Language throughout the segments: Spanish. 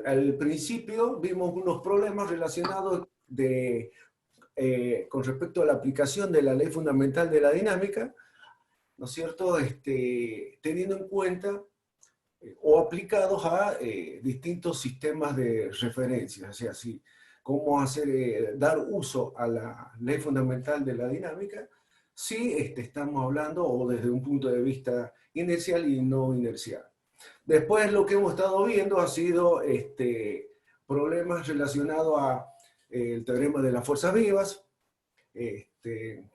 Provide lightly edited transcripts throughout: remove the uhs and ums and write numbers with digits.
al principio vimos unos problemas relacionados con respecto a la aplicación de la ley fundamental de la dinámica, ¿no es cierto? Teniendo en cuenta o aplicados a distintos sistemas de referencia, o sea, cómo dar uso a la ley fundamental de la dinámica si estamos hablando o desde un punto de vista inercial y no inercial. Después lo que hemos estado viendo ha sido problemas relacionados a el teorema de las fuerzas vivas, el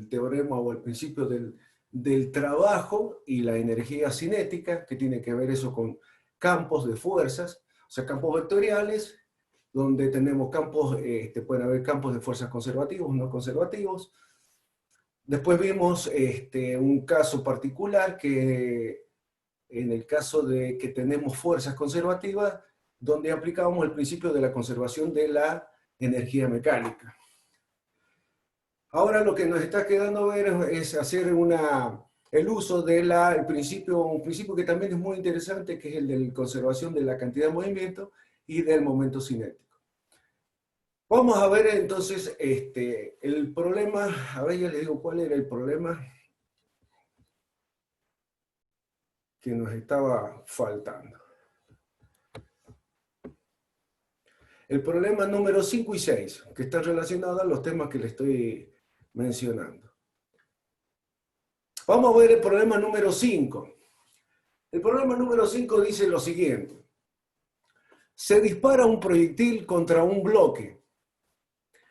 teorema o el principio del trabajo y la energía cinética, que tiene que ver eso con campos de fuerzas, o sea, campos vectoriales, donde tenemos campos, pueden haber campos de fuerzas conservativos, no conservativos. Después vimos un caso particular que, en el caso de que tenemos fuerzas conservativas, donde aplicábamos el principio de la conservación de la energía mecánica. Ahora lo que nos está quedando ver es hacer el uso del un principio que también es muy interesante, que es el de la conservación de la cantidad de movimiento y del momento cinético. Vamos a ver entonces el problema, a ver, ya les digo cuál era el problema que nos estaba faltando. El problema número 5 y 6, que está relacionado a los temas que les estoy mencionando. Vamos a ver el problema número 5. El problema número 5 dice lo siguiente. Se dispara un proyectil contra un bloque.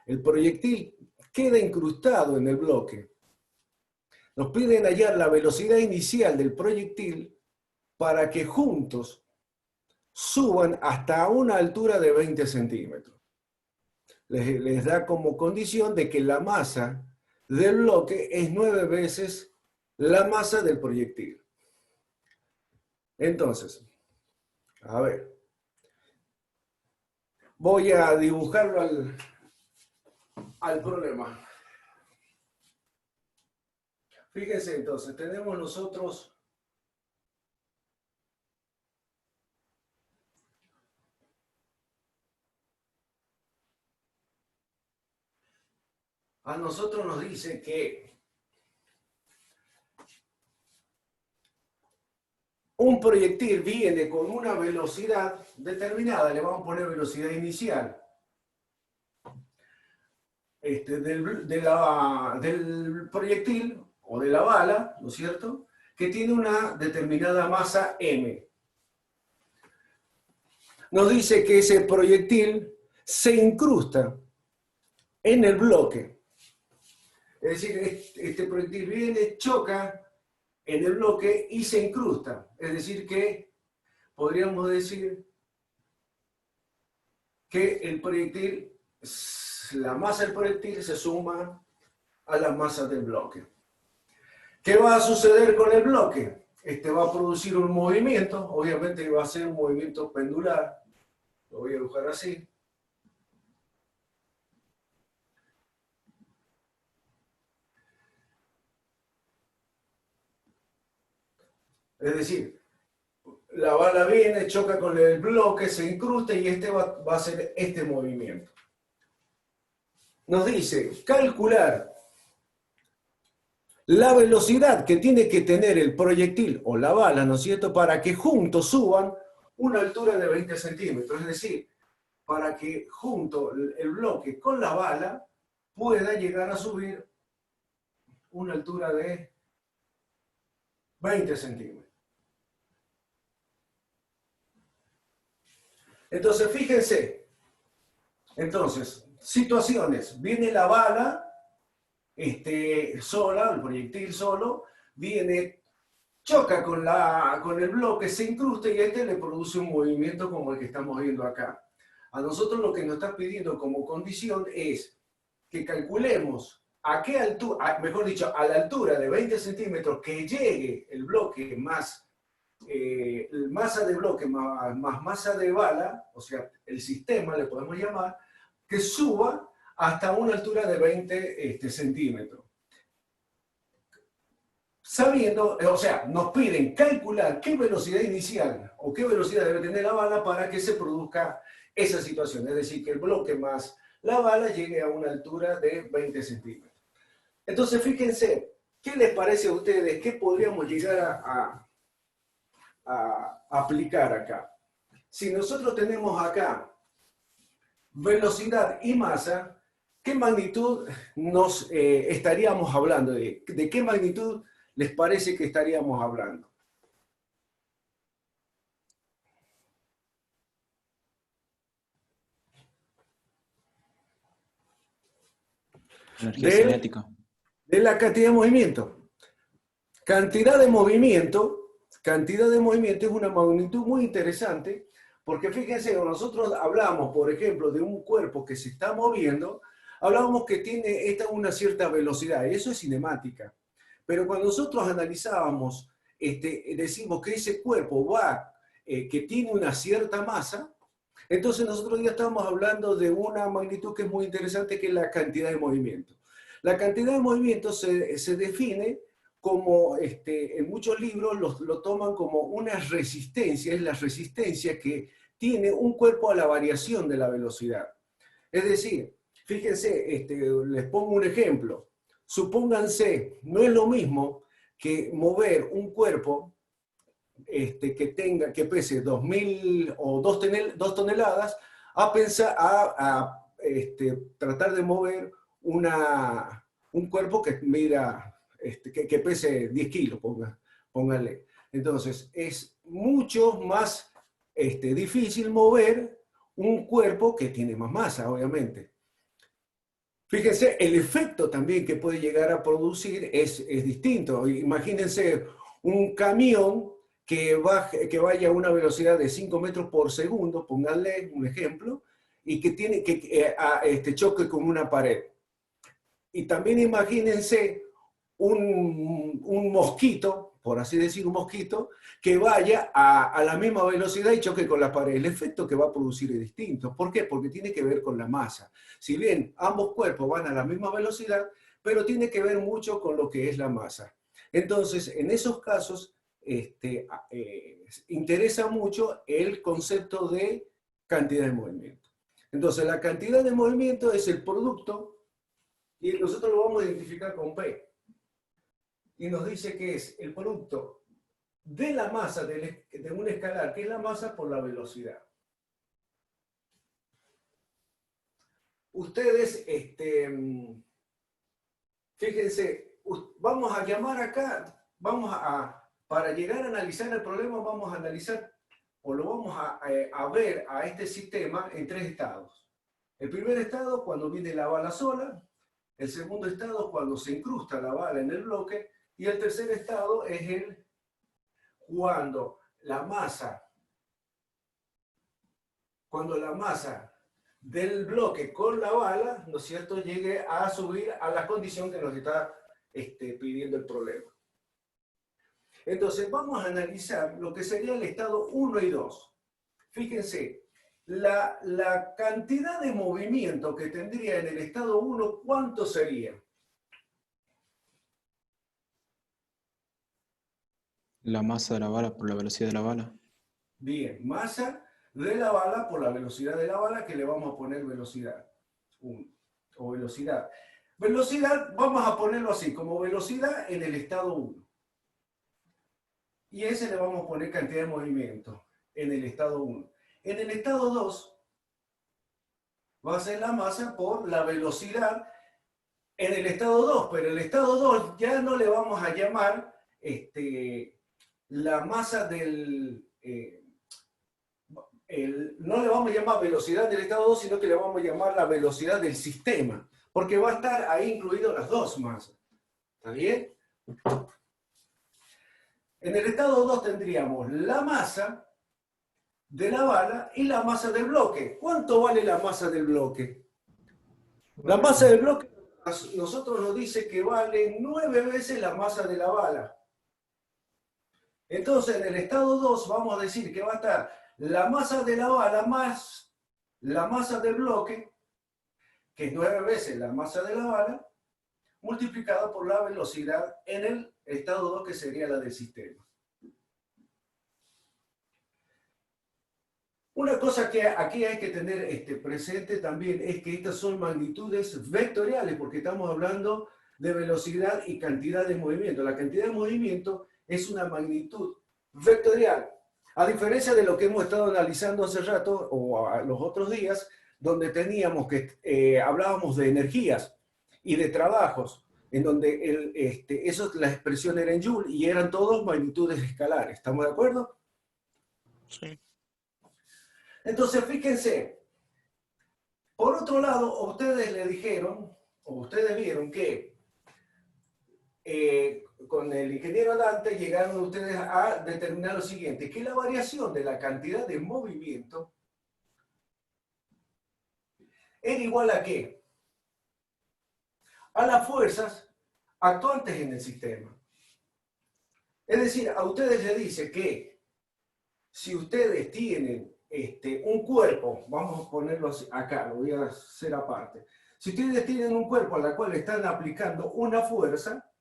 El proyectil queda incrustado en el bloque. Nos piden hallar la velocidad inicial del proyectil para que juntos suban hasta una altura de 20 centímetros. Les da como condición de que la masa del bloque es 9 veces la masa del proyectil. Entonces, a ver, voy a dibujarlo al problema. Fíjense entonces, tenemos nosotros a nosotros nos dice que un proyectil viene con una velocidad determinada, le vamos a poner velocidad inicial, del proyectil o de la bala, ¿no es cierto?, que tiene una determinada masa m. Nos dice que ese proyectil se incrusta en el bloque. Es decir, este proyectil viene, choca en el bloque y se incrusta. Es decir que podríamos decir que el proyectil, la masa del proyectil se suma a la masa del bloque. ¿Qué va a suceder con el bloque? Va a producir un movimiento, obviamente va a ser un movimiento pendular. Lo voy a dibujar así. Es decir, la bala viene, choca con el bloque, se incrusta y va a hacer este movimiento. Nos dice calcular la velocidad que tiene que tener el proyectil o la bala, ¿no es cierto?, para que juntos suban una altura de 20 centímetros. Es decir, para que junto el bloque con la bala pueda llegar a subir una altura de 20 centímetros. Entonces, fíjense. Entonces, situaciones. Viene la bala sola, el proyectil solo, viene, choca con el bloque, se incrusta y le produce un movimiento como el que estamos viendo acá. A nosotros lo que nos está pidiendo como condición es que calculemos a qué altura, mejor dicho, a la altura de 20 centímetros que llegue el bloque más masa de bloque más masa de bala, o sea, el sistema le podemos llamar, que suba hasta una altura de 20 centímetros. sabiendo, o sea, nos piden calcular qué velocidad inicial o qué velocidad debe tener la bala para que se produzca esa situación. Es decir, que el bloque más la bala llegue a una altura de 20 centímetros. Entonces, fíjense, ¿qué les parece a ustedes? ¿Qué podríamos llegar a aplicar acá? Si nosotros tenemos acá velocidad y masa, ¿qué magnitud nos estaríamos hablando? ¿De qué magnitud les parece que estaríamos hablando? Energía cinética. De la cantidad de movimiento. Cantidad de movimiento es una magnitud muy interesante, porque fíjense, cuando nosotros hablamos, por ejemplo, de un cuerpo que se está moviendo, hablábamos que tiene una cierta velocidad, y eso es cinemática. Pero cuando nosotros analizábamos, decimos que ese cuerpo que tiene una cierta masa, entonces nosotros ya estamos hablando de una magnitud que es muy interesante, que es la cantidad de movimiento. La cantidad de movimiento se define como, en muchos libros lo toman como una resistencia, es la resistencia que tiene un cuerpo a la variación de la velocidad. Es decir, fíjense, les pongo un ejemplo. Supónganse, no es lo mismo que mover un cuerpo que pese 2000 o 2 toneladas tratar de mover un cuerpo que mida, que pese 10 kilos, póngale. Entonces, es mucho más difícil mover un cuerpo que tiene más masa, obviamente. Fíjense, el efecto también que puede llegar a producir es distinto. Imagínense un camión que vaya a una velocidad de 5 metros por segundo, pónganle un ejemplo, y que tiene que choque con una pared. Y también imagínense un mosquito, por así decir, un mosquito, que vaya a la misma velocidad y choque con la pared. El efecto que va a producir es distinto. ¿Por qué? Porque tiene que ver con la masa. Si bien ambos cuerpos van a la misma velocidad, pero tiene que ver mucho con lo que es la masa. Entonces, en esos casos, interesa mucho el concepto de cantidad de movimiento. Entonces, la cantidad de movimiento es el producto, y nosotros lo vamos a identificar con P. Y nos dice que es el producto de la masa de un escalar, que es la masa por la velocidad. Ustedes, fíjense, vamos a llamar acá, para llegar a analizar el problema, vamos a analizar, o lo vamos a ver a este sistema en 3 estados. El primer estado, cuando viene la bala sola. El segundo estado, cuando se incrusta la bala en el bloque. Y el tercer estado es cuando la masa del bloque con la bala, ¿no es cierto?, llegue a subir a la condición que nos está pidiendo el problema. Entonces, vamos a analizar lo que sería el estado 1 y 2. Fíjense, la cantidad de movimiento que tendría en el estado 1, ¿cuánto sería? La masa de la bala por la velocidad de la bala. Bien, masa de la bala por la velocidad de la bala, que le vamos a poner velocidad 1, o velocidad. Velocidad, vamos a ponerlo así, como velocidad en el estado 1. Y ese le vamos a poner cantidad de movimiento en el estado 1. En el estado 2 va a ser la masa por la velocidad en el estado 2, pero el estado 2 ya no le vamos a llamar la masa del... no le vamos a llamar velocidad del estado 2, sino que le vamos a llamar la velocidad del sistema, porque va a estar ahí incluido las dos masas. ¿Está bien? En el estado 2 tendríamos la masa de la bala y la masa del bloque. ¿Cuánto vale la masa del bloque? La masa del bloque nosotros nos dice que vale 9 veces la masa de la bala. Entonces, en el estado 2 vamos a decir que va a estar la masa de la bala más la masa del bloque, que es 9 veces la masa de la bala, multiplicado por la velocidad en el estado 2, que sería la del sistema. Una cosa que aquí hay que tener presente también es que estas son magnitudes vectoriales, porque estamos hablando de velocidad y cantidad de movimiento. La cantidad de movimiento es una magnitud vectorial, a diferencia de lo que hemos estado analizando hace rato o los otros días, donde teníamos que hablábamos de energías y de trabajos, en donde la expresión era en Joule y eran todos magnitudes escalares. ¿Estamos de acuerdo? Sí. Entonces, fíjense, por otro lado, ustedes le dijeron, o ustedes vieron que con el ingeniero Dante llegaron ustedes a determinar lo siguiente, que la variación de la cantidad de movimiento era igual a ¿qué? A las fuerzas actuantes en el sistema. Es decir, a ustedes les dice que si ustedes tienen un cuerpo, vamos a ponerlo acá, lo voy a hacer aparte. Si ustedes tienen un cuerpo al cual están aplicando una fuerza,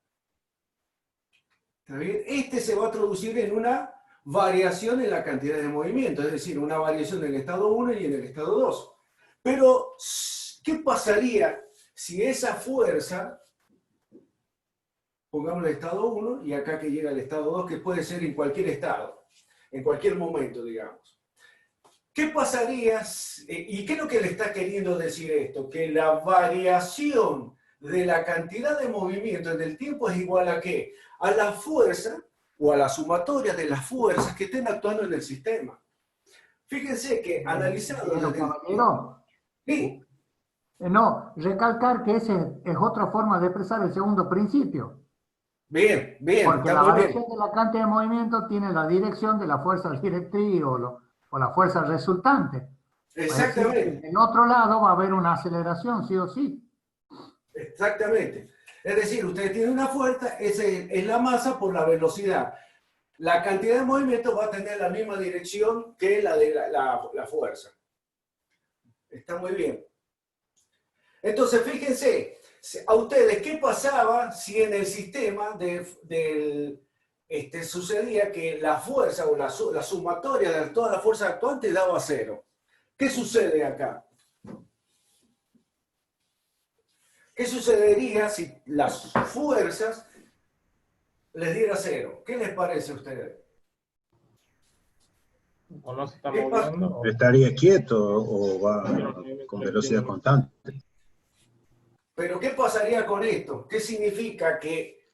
¿está bien? Se va a traducir en una variación en la cantidad de movimiento, es decir, una variación en el estado 1 y en el estado 2. Pero, ¿qué pasaría si esa fuerza, pongamos el estado 1 y acá que llega el estado 2, que puede ser en cualquier estado, en cualquier momento, digamos? ¿Qué pasaría? ¿Y qué es lo que le está queriendo decir esto? Que la variación de la cantidad de movimiento en el tiempo es igual a ¿qué? A la fuerza o a la sumatoria de las fuerzas que estén actuando en el sistema. Fíjense que analizado... Caballero, Sí. no, recalcar que esa es otra forma de expresar el segundo principio. Bien, bien. Porque la variación de la cantidad de movimiento tiene la dirección de la fuerza directriz o la fuerza resultante. Exactamente. En otro lado va a haber una aceleración, sí o sí. Exactamente. Es decir, ustedes tienen una fuerza, esa es la masa por la velocidad. La cantidad de movimiento va a tener la misma dirección que la de la fuerza. Está muy bien. Entonces, fíjense, a ustedes, ¿qué pasaba si en el sistema sucedía que la fuerza o la sumatoria de todas las fuerzas actuantes daba 0? ¿Qué sucede acá? ¿Qué sucedería si las fuerzas les diera 0? ¿Qué les parece a ustedes? O no se está moviendo. ¿Estaría quieto o va con velocidad constante? Pero ¿qué pasaría con esto? ¿Qué significa que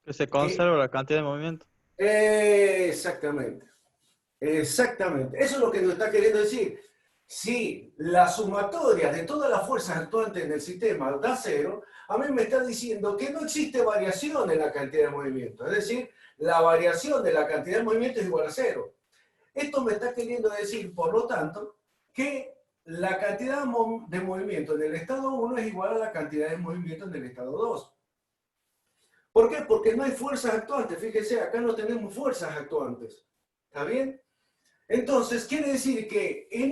se conserva la cantidad de movimiento? Exactamente. Exactamente. Eso es lo que nos está queriendo decir. Si la sumatoria de todas las fuerzas actuantes en el sistema da 0, a mí me está diciendo que no existe variación en la cantidad de movimiento. Es decir, la variación de la cantidad de movimiento es igual a 0. Esto me está queriendo decir, por lo tanto, que la cantidad de movimiento en el estado 1 es igual a la cantidad de movimiento en el estado 2. ¿Por qué? Porque no hay fuerzas actuantes. Fíjense, acá no tenemos fuerzas actuantes. ¿Está bien? Entonces, quiere decir que en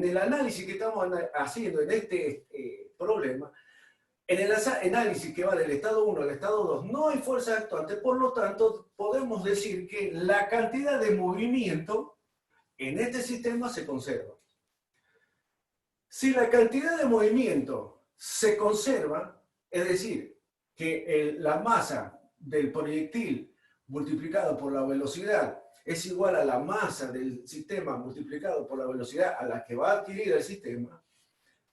el análisis que estamos haciendo en este problema, en el análisis que va del estado 1 al estado 2, no hay fuerzas actuantes, por lo tanto, podemos decir que la cantidad de movimiento en este sistema se conserva. Si la cantidad de movimiento se conserva, es decir, que la masa del proyectil multiplicado por la velocidad es igual a la masa del sistema multiplicado por la velocidad a la que va a adquirir el sistema,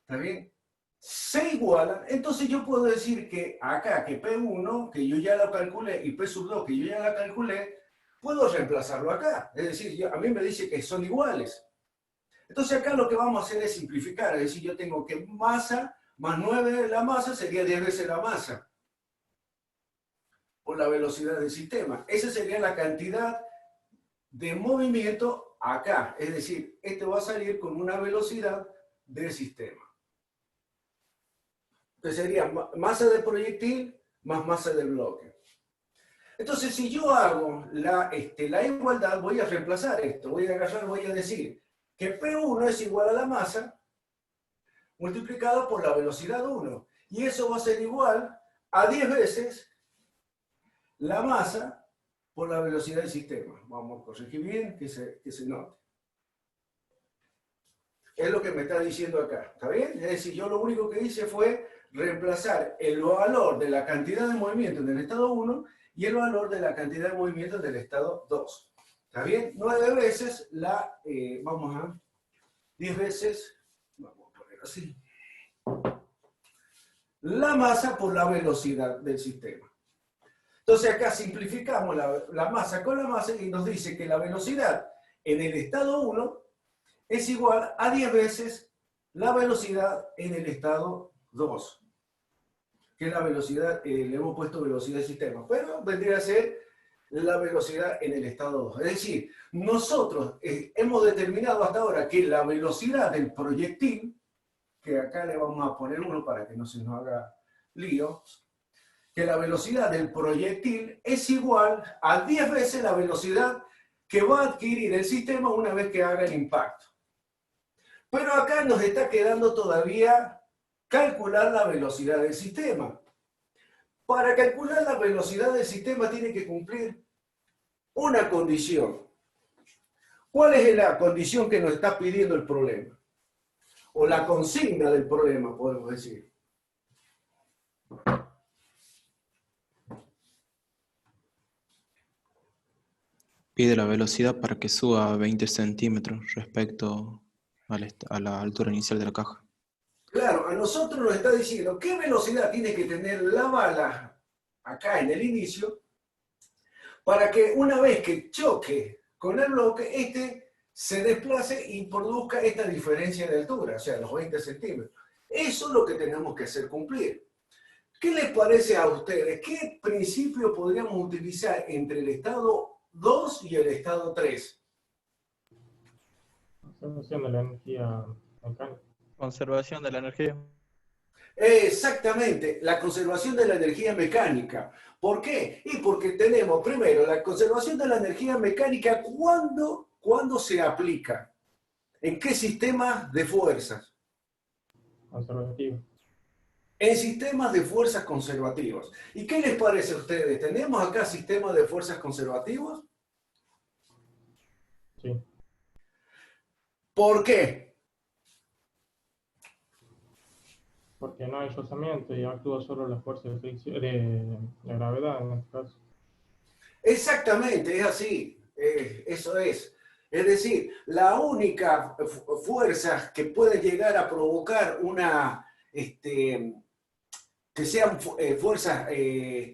¿está bien? Se igualan, entonces yo puedo decir que acá, que P1, que yo ya lo calculé, y P sub 2, que yo ya la calculé, puedo reemplazarlo acá. Es decir, a mí me dice que son iguales. Entonces acá lo que vamos a hacer es simplificar, es decir, yo tengo que masa más 9 de la masa sería 10 veces la masa por la velocidad del sistema. Esa sería la cantidad de movimiento acá. Es decir, este va a salir con una velocidad del sistema. Entonces sería masa del proyectil más masa del bloque. Entonces, si yo hago la igualdad, voy a reemplazar esto. Voy a agarrar, voy a decir que P1 es igual a la masa multiplicado por la velocidad 1. Y eso va a ser igual a 10 veces la masa por la velocidad del sistema. Vamos a corregir bien, que se note. Es lo que me está diciendo acá, ¿está bien? Es decir, yo lo único que hice fue reemplazar el valor de la cantidad de movimiento en el estado 1 y el valor de la cantidad de movimiento en el estado 2. ¿Está bien? 9 veces la, 10 veces, vamos a poner así, la masa por la velocidad del sistema. Entonces acá simplificamos la masa con la masa y nos dice que la velocidad en el estado 1 es igual a 10 veces la velocidad en el estado 2. Que es la velocidad, le hemos puesto velocidad del sistema, pero vendría a ser la velocidad en el estado 2. Es decir, nosotros hemos determinado hasta ahora que la velocidad del proyectil, que acá le vamos a poner uno para que no se nos haga lío, que la velocidad del proyectil es igual a 10 veces la velocidad que va a adquirir el sistema una vez que haga el impacto. Pero acá nos está quedando todavía calcular la velocidad del sistema. Para calcular la velocidad del sistema tiene que cumplir una condición. ¿Cuál es la condición que nos está pidiendo el problema? O la consigna del problema, podemos decir. Pide la velocidad para que suba 20 centímetros respecto a la altura inicial de la caja. Claro, a nosotros nos está diciendo qué velocidad tiene que tener la bala acá en el inicio para que una vez que choque con el bloque, este se desplace y produzca esta diferencia de altura, o sea, los 20 centímetros. Eso es lo que tenemos que hacer cumplir. ¿Qué les parece a ustedes? ¿Qué principio podríamos utilizar entre el estado 2 y el estado 3? Conservación de la energía mecánica. Conservación de la energía. Exactamente, la conservación de la energía mecánica. ¿Por qué? Y porque tenemos, primero, la conservación de la energía mecánica, ¿cuándo se aplica? ¿En qué sistemas de fuerzas? Conservativo. En sistemas de fuerzas conservativas. ¿Y qué les parece a ustedes? ¿Tenemos acá sistemas de fuerzas conservativos? Sí. ¿Por qué? Porque no hay rozamiento y actúa solo la fuerza de fricción, de la gravedad en este caso. Exactamente, es así. Eso es. Es decir, la única fuerza que puede llegar a provocar una, que sean fuerzas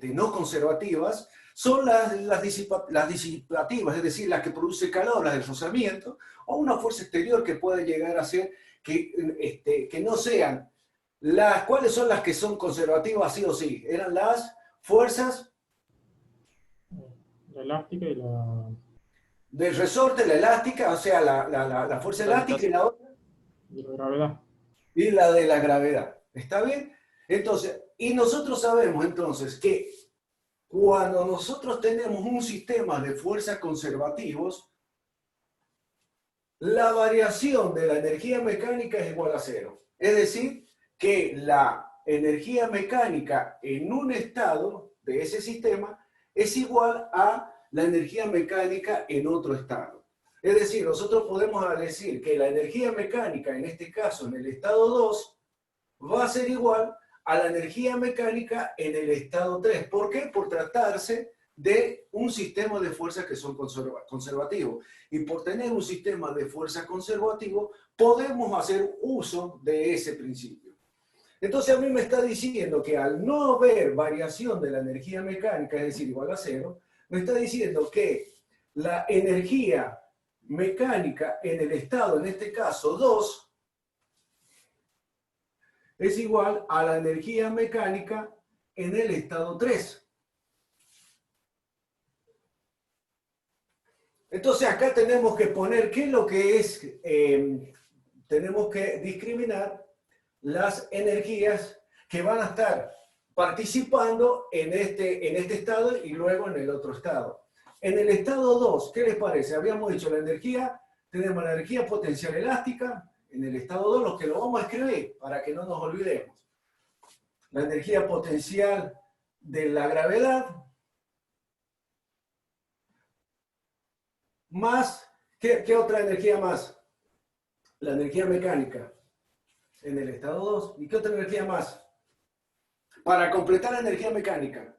no conservativas, son las disipativas, es decir, las que produce calor, las del rozamiento, o una fuerza exterior que puede llegar a ser que no sean las. ¿Cuáles son las que son conservativas sí o sí? Eran las fuerzas La elástica y la... del resorte, la elástica, o sea, la fuerza elástica y la otra. Y la gravedad. Y la de la gravedad. ¿Está bien? Entonces, y nosotros sabemos entonces que cuando nosotros tenemos un sistema de fuerzas conservativos, la variación de la energía mecánica es igual a cero. Es decir, que la energía mecánica en un estado de ese sistema es igual a la energía mecánica en otro estado. Es decir, nosotros podemos decir que la energía mecánica, en este caso en el estado 2, va a ser igual a la energía mecánica en el estado 3. ¿Por qué? Por tratarse de un sistema de fuerzas que son conservativos. Y por tener un sistema de fuerza conservativo, podemos hacer uso de ese principio. Entonces a mí me está diciendo que al no haber variación de la energía mecánica, es decir, igual a cero, me está diciendo que la energía mecánica en el estado, en este caso 2, es igual a la energía mecánica en el estado 3. Entonces acá tenemos que poner qué es lo que es, tenemos que discriminar las energías que van a estar participando en este estado y luego en el otro estado. En el estado 2, ¿qué les parece? Habíamos dicho la energía, tenemos la energía potencial elástica, en el estado 2, los que lo vamos a escribir para que no nos olvidemos. la energía potencial de la gravedad, más, ¿qué otra energía más? La energía mecánica en el estado 2. ¿Y qué otra energía más? Para completar la energía mecánica.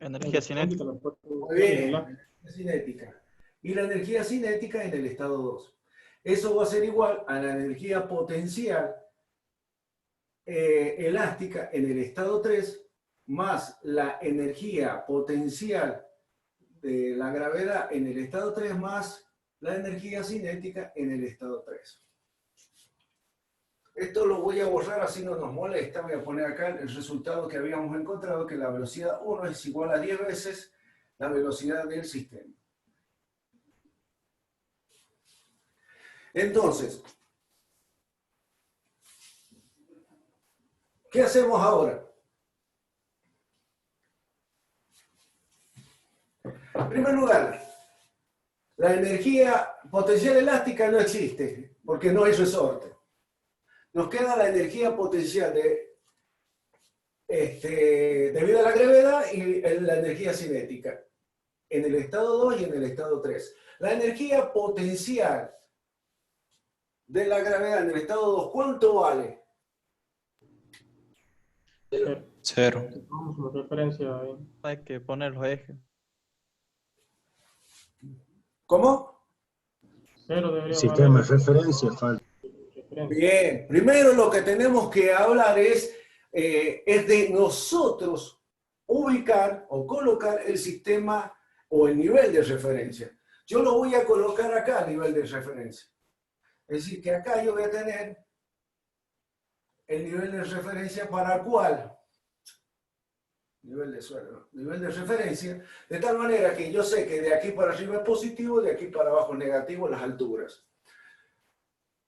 Energía cinética. Muy bien, la energía cinética. Y la energía cinética en el estado 2. Eso va a ser igual a la energía potencial elástica en el estado 3, más la energía potencial de la gravedad en el estado 3, más la energía cinética en el estado 3. Esto lo voy a borrar, así no nos molesta. Voy a poner acá el resultado que habíamos encontrado, que la velocidad 1 es igual a 10 veces la velocidad del sistema. Entonces, ¿qué hacemos ahora? En primer lugar, la energía potencial elástica no existe, porque no hay resorte. Nos queda la energía potencial debido a la gravedad y la energía cinética en el estado 2 y en el estado 3. La energía potencial de la gravedad en el estado 2, ¿cuánto vale? 0. Vamos como referencia ahí. Hay que poner los ejes. ¿Cómo? 0 debería Sistema de valer. referencia falta. Bien, primero lo que tenemos que hablar es de nosotros ubicar o colocar el sistema o el nivel de referencia. Yo lo voy a colocar acá, el nivel de referencia. Es decir, que acá yo voy a tener el nivel de referencia para cuál. Nivel de suelo, ¿no? Nivel de referencia, de tal manera que yo sé que de aquí para arriba es positivo, de aquí para abajo es negativo en las alturas.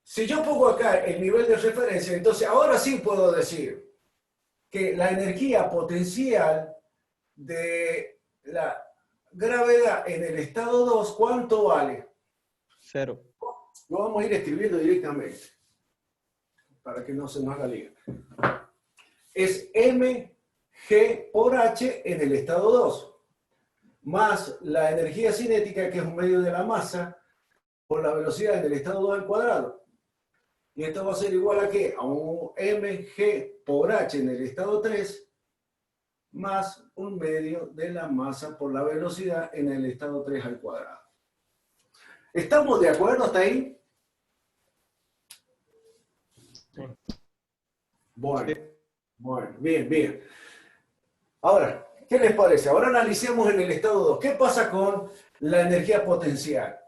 Si yo pongo acá el nivel de referencia, entonces ahora sí puedo decir que la energía potencial de la gravedad en el estado 2, ¿cuánto vale? 0. Lo vamos a ir escribiendo directamente, para que no se nos haga lío. Es mg por h en el estado 2, más la energía cinética, que es un medio de la masa, por la velocidad en el estado 2 al cuadrado. Y esto va a ser igual a ¿qué? A un mg por h en el estado 3, más un medio de la masa por la velocidad en el estado 3 al cuadrado. ¿Estamos de acuerdo hasta ahí? Sí. Bueno, bien. Ahora, ¿qué les parece? Ahora analicemos en el estado 2. ¿Qué pasa con la energía potencial?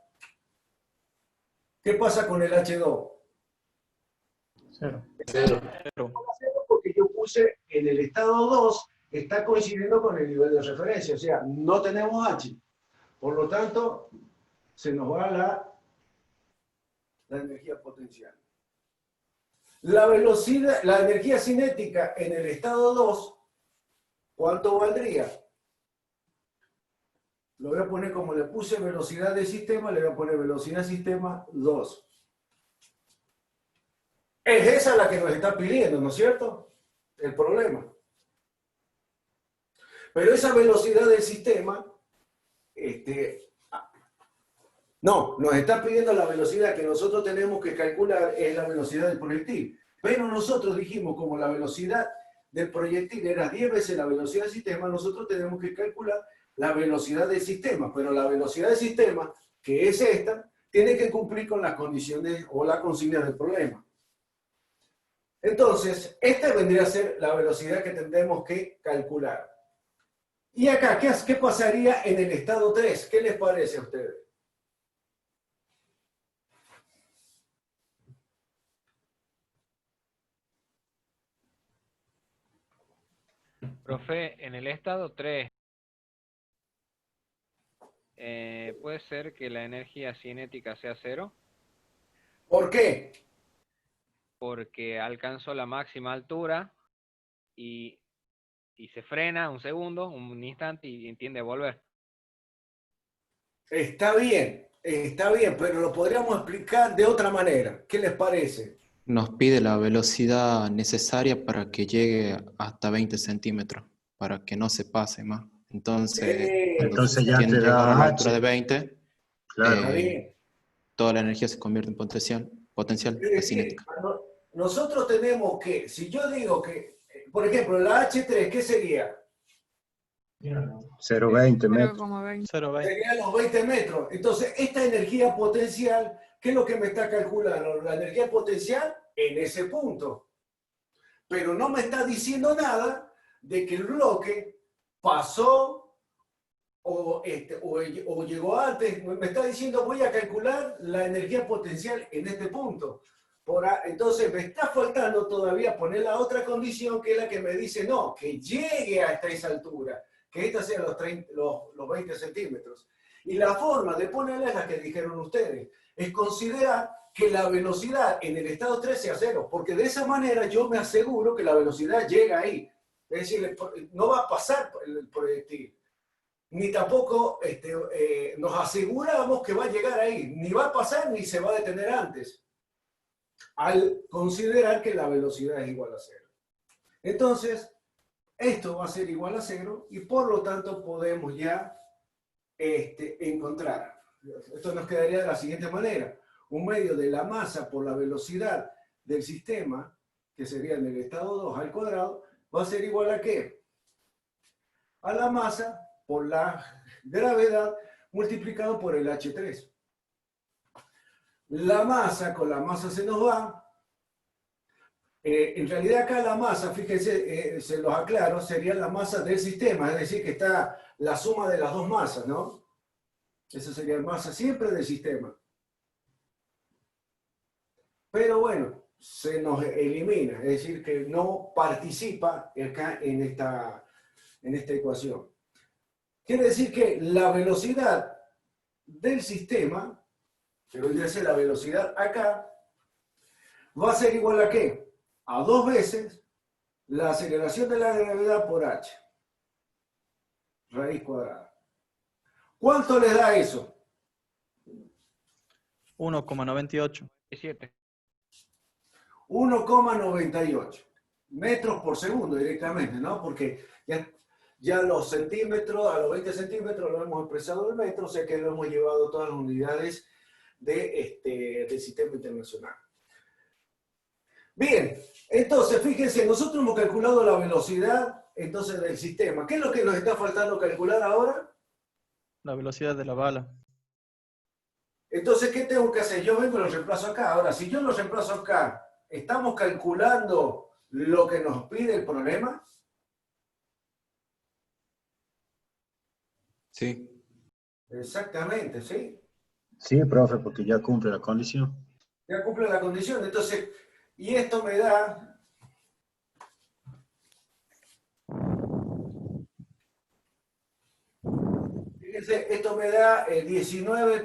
¿Qué pasa con el H2? 0. 0. Porque yo puse en el estado 2, está coincidiendo con el nivel de referencia, o sea, no tenemos H. Por lo tanto, se nos va la energía potencial. La velocidad, la energía cinética en el estado 2, ¿cuánto valdría? Lo voy a poner como le puse velocidad de sistema, le voy a poner velocidad sistema 2. Es esa la que nos está pidiendo, ¿no es cierto? El problema. Pero esa velocidad del sistema, no, nos está pidiendo la velocidad que nosotros tenemos que calcular, es la velocidad del proyectil. Pero nosotros dijimos, como la velocidad del proyectil era 10 veces la velocidad del sistema, nosotros tenemos que calcular la velocidad del sistema. Pero la velocidad del sistema, que es esta, tiene que cumplir con las condiciones o la consigna del problema. Entonces, esta vendría a ser la velocidad que tendremos que calcular. Y acá, ¿qué pasaría en el estado 3? ¿Qué les parece a ustedes? Profe, en el estado 3, ¿puede ser que la energía cinética sea 0? ¿Por qué? Porque alcanzó la máxima altura y se frena un segundo, un instante y tiende a volver. Está bien, pero lo podríamos explicar de otra manera. ¿Qué les parece? Nos pide la velocidad necesaria para que llegue hasta 20 centímetros, para que no se pase más. Entonces, cuando Entonces ya tiene te llegado a la da altura de H. 20, Claro. Está bien. toda la energía se convierte en potencial Es decir, cinética. nosotros tenemos que, si yo digo que, por ejemplo, la H3, ¿qué sería? 0,20 metros. 0,20. Serían los 20 metros. Entonces, esta energía potencial, ¿qué es lo que me está calculando? La energía potencial en ese punto. Pero no me está diciendo nada de que el bloque pasó o llegó antes. Me está diciendo, voy a calcular la energía potencial en este punto. Entonces, me está faltando todavía poner la otra condición, que es la que me dice, no, que llegue hasta esa altura, que esta sea los 20 centímetros. Y la forma de ponerla es la que dijeron ustedes, es considerar que la velocidad en el estado 3 sea 0, porque de esa manera yo me aseguro que la velocidad llega ahí. Es decir, no va a pasar el proyectil, ni tampoco nos aseguramos que va a llegar ahí, ni va a pasar ni se va a detener antes, al considerar que la velocidad es igual a 0. Entonces, esto va a ser igual a 0 y por lo tanto podemos ya encontrar. Esto nos quedaría de la siguiente manera. Un medio de la masa por la velocidad del sistema, que sería en el estado 2 al cuadrado, va a ser igual a ¿qué? A la masa por la gravedad multiplicado por el H3. La masa con la masa se nos va. En realidad acá la masa, fíjense, se los aclaro, sería la masa del sistema, es decir, que está la suma de las dos masas, ¿no? Esa sería la masa siempre del sistema. Pero bueno, se nos elimina, es decir, que no participa acá en esta ecuación. Quiere decir que la velocidad del sistema, que vendría a ser la velocidad acá, va a ser igual a ¿qué? A 2 veces la aceleración de la gravedad por h, raíz cuadrada. ¿Cuánto les da eso? 1,98. 1,98 metros por segundo directamente, ¿no? Porque ya los centímetros, a los 20 centímetros lo hemos expresado en metros, o sea que lo hemos llevado todas las unidades del sistema internacional. Bien, entonces fíjense, nosotros hemos calculado la velocidad entonces del sistema. ¿Qué es lo que nos está faltando calcular ahora? La velocidad de la bala. Entonces, ¿qué tengo que hacer? Yo vengo y lo reemplazo acá. Ahora, si yo lo reemplazo acá, ¿estamos calculando lo que nos pide el problema? Sí. Exactamente, ¿sí? Sí, profe, porque ya cumple la condición. Ya cumple la condición. Entonces, y esto me da... Fíjense, esto me da 19,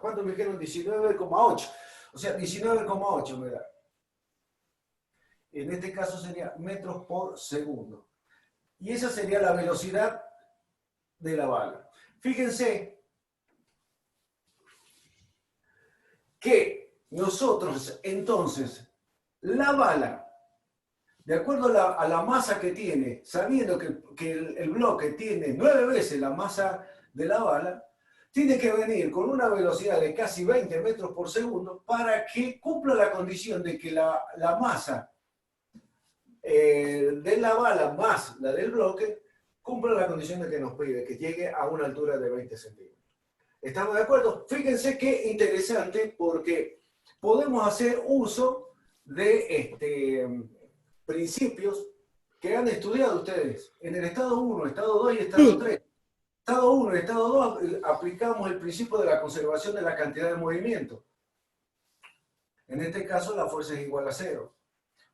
¿cuánto me dijeron? 19,8. O sea, 19,8 me da. En este caso sería metros por segundo. Y esa sería la velocidad de la bala. Fíjense que nosotros, entonces, la bala, de acuerdo a la masa que tiene, sabiendo que el bloque tiene 9 veces la masa de la bala, tiene que venir con una velocidad de casi 20 metros por segundo para que cumpla la condición de que la masa de la bala más la del bloque cumpla la condición de que nos pide, que llegue a una altura de 20 centímetros. ¿Estamos de acuerdo? Fíjense qué interesante, porque podemos hacer uso de principios que han estudiado ustedes en el estado 1, estado 2 y estado 3. Estado 1 y estado 2 aplicamos el principio de la conservación de la cantidad de movimiento. En este caso la fuerza es igual a 0.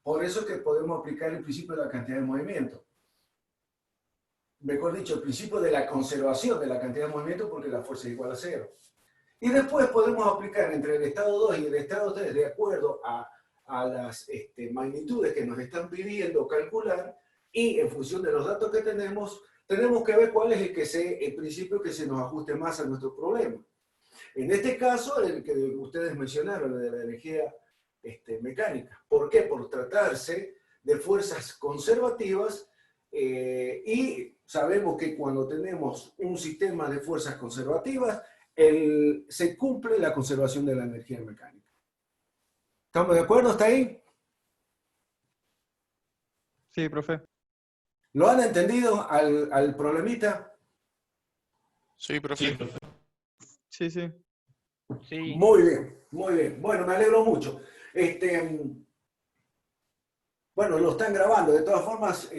Por eso es que podemos aplicar el principio de la cantidad de movimiento. Mejor dicho, el principio de la conservación de la cantidad de movimiento, porque la fuerza es igual a 0. Y después podemos aplicar entre el estado 2 y el estado 3, de acuerdo a las magnitudes que nos están pidiendo calcular, y en función de los datos que tenemos que ver cuál es el principio que se nos ajuste más a nuestro problema. En este caso, el que ustedes mencionaron, el de la energía mecánicas. ¿Por qué? Por tratarse de fuerzas conservativas y sabemos que cuando tenemos un sistema de fuerzas conservativas, se cumple la conservación de la energía mecánica. ¿Estamos de acuerdo hasta ahí? Sí, profe. ¿Lo han entendido al problemita? Sí, profe. Sí, sí. Sí. Muy bien, muy bien. Bueno, me alegro mucho. Bueno, lo están grabando. De todas formas,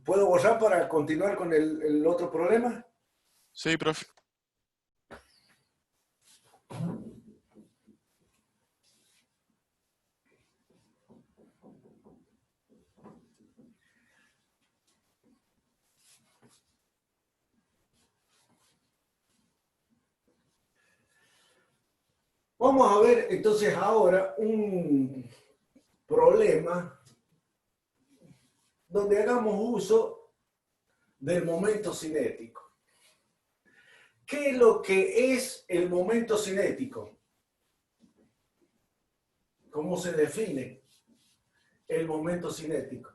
¿puedo borrar para continuar con el otro problema? Sí, profe. Vamos a ver entonces ahora un problema donde hagamos uso del momento cinético. ¿Qué es lo que es el momento cinético? ¿Cómo se define el momento cinético?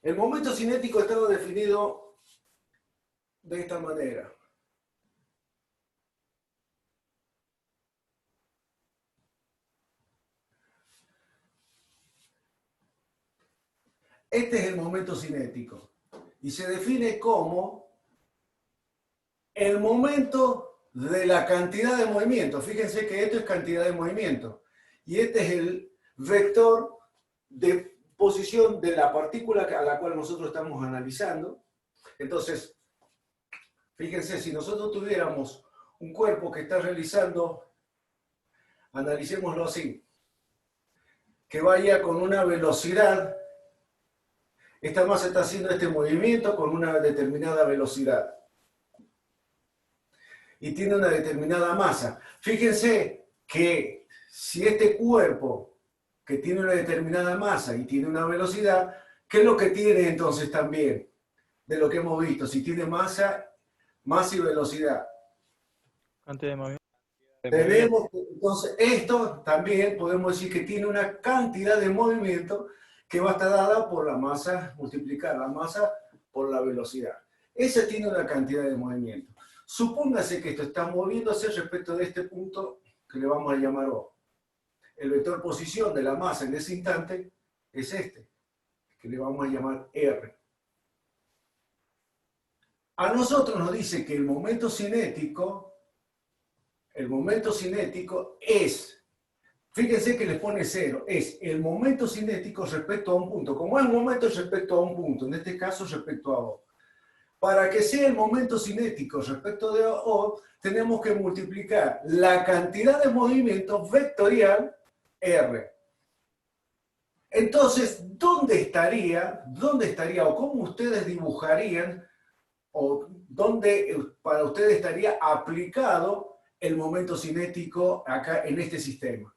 El momento cinético estaba definido de esta manera. Este es el momento cinético y se define como el momento de la cantidad de movimiento. Fíjense que esto es cantidad de movimiento y este es el vector de posición de la partícula a la cual nosotros estamos analizando. Entonces, fíjense, si nosotros tuviéramos un cuerpo que está realizando, analicémoslo así, que vaya con una velocidad, esta masa está haciendo este movimiento con una determinada velocidad y tiene una determinada masa. Fíjense que si este cuerpo que tiene una determinada masa y tiene una velocidad, ¿qué es lo que tiene entonces también? De lo que hemos visto, si tiene masa y velocidad. Cantidad de movimiento. Tenemos, entonces, esto también podemos decir que tiene una cantidad de movimiento que va a estar dada por la masa, multiplicar la masa por la velocidad. Ese tiene una cantidad de movimiento. Supóngase que esto está moviéndose respecto de este punto que le vamos a llamar O. El vector posición de la masa en ese instante es este, que le vamos a llamar R. A nosotros nos dice que el momento cinético es, fíjense que le pone 0, es el momento cinético respecto a un punto. Como es un momento respecto a un punto, en este caso respecto a O. Para que sea el momento cinético respecto de O, tenemos que multiplicar la cantidad de movimiento vectorial R. Entonces, ¿dónde estaría o cómo ustedes dibujarían o dónde para ustedes estaría aplicado el momento cinético acá en este sistema?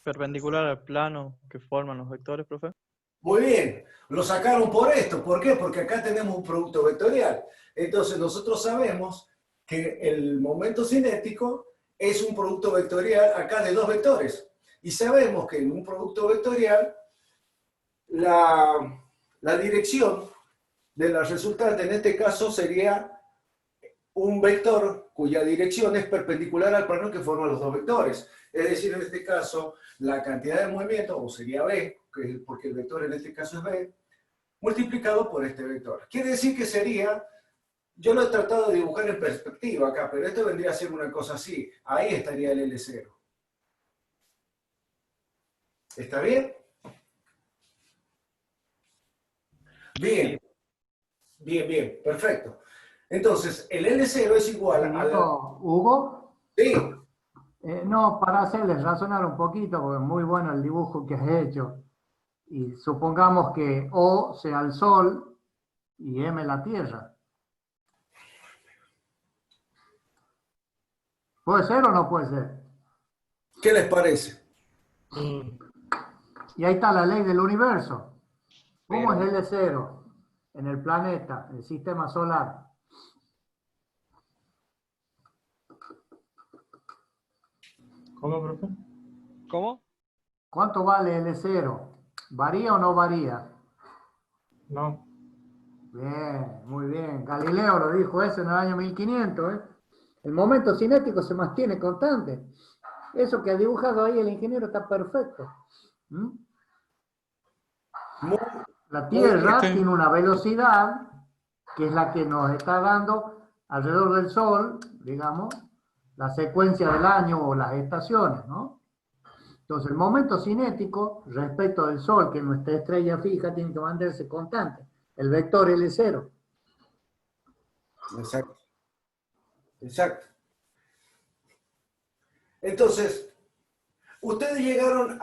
Perpendicular al plano que forman los vectores, profe. Muy bien, lo sacaron por esto. ¿Por qué? Porque acá tenemos un producto vectorial. Entonces nosotros sabemos que el momento cinético es un producto vectorial acá de dos vectores. Y sabemos que en un producto vectorial la dirección de la resultante en este caso sería un vector cuya dirección es perpendicular al plano que forman los dos vectores. Es decir, en este caso, la cantidad de movimiento, o sería B, porque el vector en este caso es B, multiplicado por este vector. Quiere decir que sería, yo lo he tratado de dibujar en perspectiva acá, pero esto vendría a ser una cosa así. Ahí estaría el L0. ¿Está bien? Bien. Bien, perfecto. Entonces, el L0 es igual a la... Hugo, Sí, no, para hacerles razonar un poquito, porque es muy bueno el dibujo que has hecho. Y supongamos que O sea el Sol y M la Tierra. ¿Puede ser o no puede ser? ¿qué les parece? Y ahí está la ley del universo. ¿Cómo es Pero L0 en el planeta, en el sistema solar? ¿Cómo, profe? ¿cómo? ¿Cuánto vale L0? ¿Varía o no varía? No. Bien, muy bien. Galileo lo dijo eso en el año 1500, ¿eh? El momento cinético se mantiene constante. Eso que ha dibujado ahí el ingeniero está perfecto. ¿Mm? Muy, La muy bien. Tierra Profe, tiene una velocidad que es la que nos está dando alrededor del Sol, digamos, la secuencia del año o las estaciones, ¿no? Entonces, el momento cinético respecto del Sol, que es nuestra estrella fija, tiene que mantenerse constante. El vector L0. Exacto. Exacto. Entonces, ustedes llegaron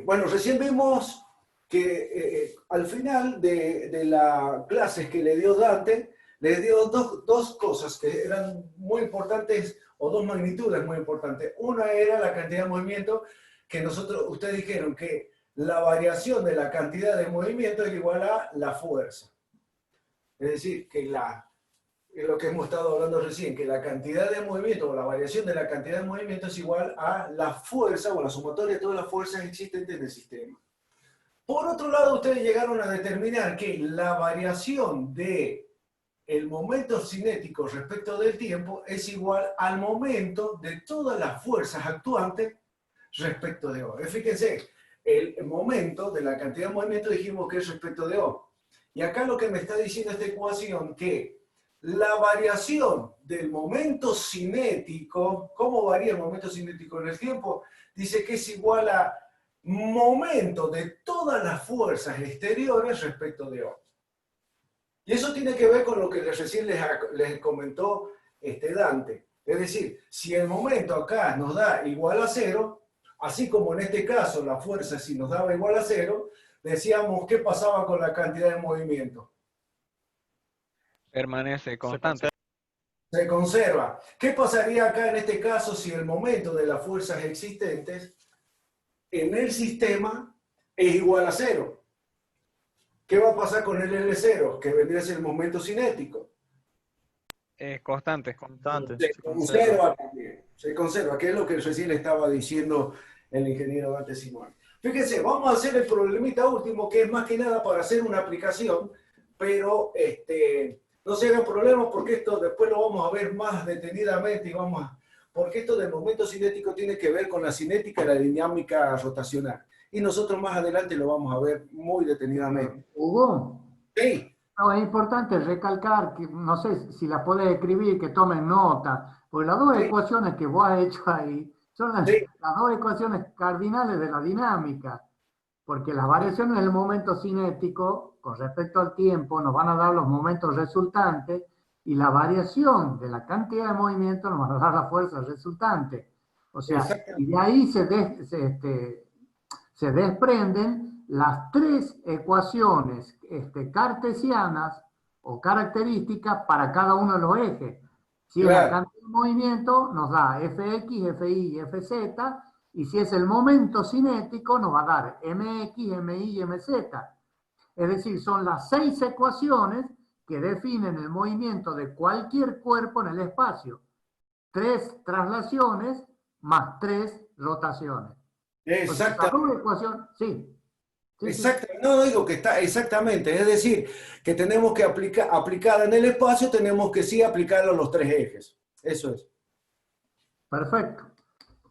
bueno, recién vimos que al final de las clases que le dio Dante, les dio dos cosas que eran muy importantes, o dos magnitudes muy importantes. Una era la cantidad de movimiento, que ustedes dijeron que la variación de la cantidad de movimiento es igual a la fuerza. Es decir, que es lo que hemos estado hablando recién, que la cantidad de movimiento o la variación de la cantidad de movimiento es igual a la fuerza o la sumatoria de todas las fuerzas existentes en el sistema. Por otro lado, ustedes llegaron a determinar que la variación de el momento cinético respecto del tiempo es igual al momento de todas las fuerzas actuantes respecto de O. Fíjense, el momento de la cantidad de movimiento dijimos que es respecto de O. Y acá lo que me está diciendo esta ecuación que la variación del momento cinético, ¿cómo varía el momento cinético en el tiempo? Dice que es igual a momento de todas las fuerzas exteriores respecto de O. Y eso tiene que ver con lo que recién les comentó Dante. Es decir, si el momento acá nos da igual a 0, así como en este caso la fuerza si nos daba igual a 0, decíamos qué pasaba con la cantidad de movimiento. Permanece constante. Se conserva. ¿Qué pasaría acá en este caso si el momento de las fuerzas existentes en el sistema es igual a 0? ¿Qué va a pasar con el L0? Que vendría a ser el momento cinético. Constante. Constante. Se Se conserva. conserva también. Se conserva, que es lo que recién le estaba diciendo el ingeniero Dante Simón. Fíjense, vamos a hacer el problemita último, que es más que nada para hacer una aplicación, pero no se hagan problemas porque esto después lo vamos a ver más detenidamente porque esto del momento cinético tiene que ver con la cinética y la dinámica rotacional. Y nosotros más adelante lo vamos a ver muy detenidamente. Hugo, Sí, no, es importante recalcar que, no sé si las podés escribir, que tomen nota, porque las dos Sí. ecuaciones que vos has hecho ahí son las Sí. dos ecuaciones cardinales de la dinámica, porque las variaciones del momento cinético con respecto al tiempo nos van a dar los momentos resultantes y la variación de la cantidad de movimiento nos van a dar la fuerza resultante. O sea, y de ahí se desprenden las tres ecuaciones cartesianas o características para cada uno de los ejes. Si es la cantidad de movimiento, nos da Fx, Fi y Fz, y si es el momento cinético, nos va a dar Mx, Mi y Mz. Es decir, son las 6 ecuaciones que definen el movimiento de cualquier cuerpo en el espacio. 3 traslaciones más 3 rotaciones. Exactamente. Ecuación, sí. Exacto, no digo que está exactamente, es decir, que tenemos que aplicar en el espacio, tenemos que sí aplicarlo a los 3 ejes. Eso es. Perfecto.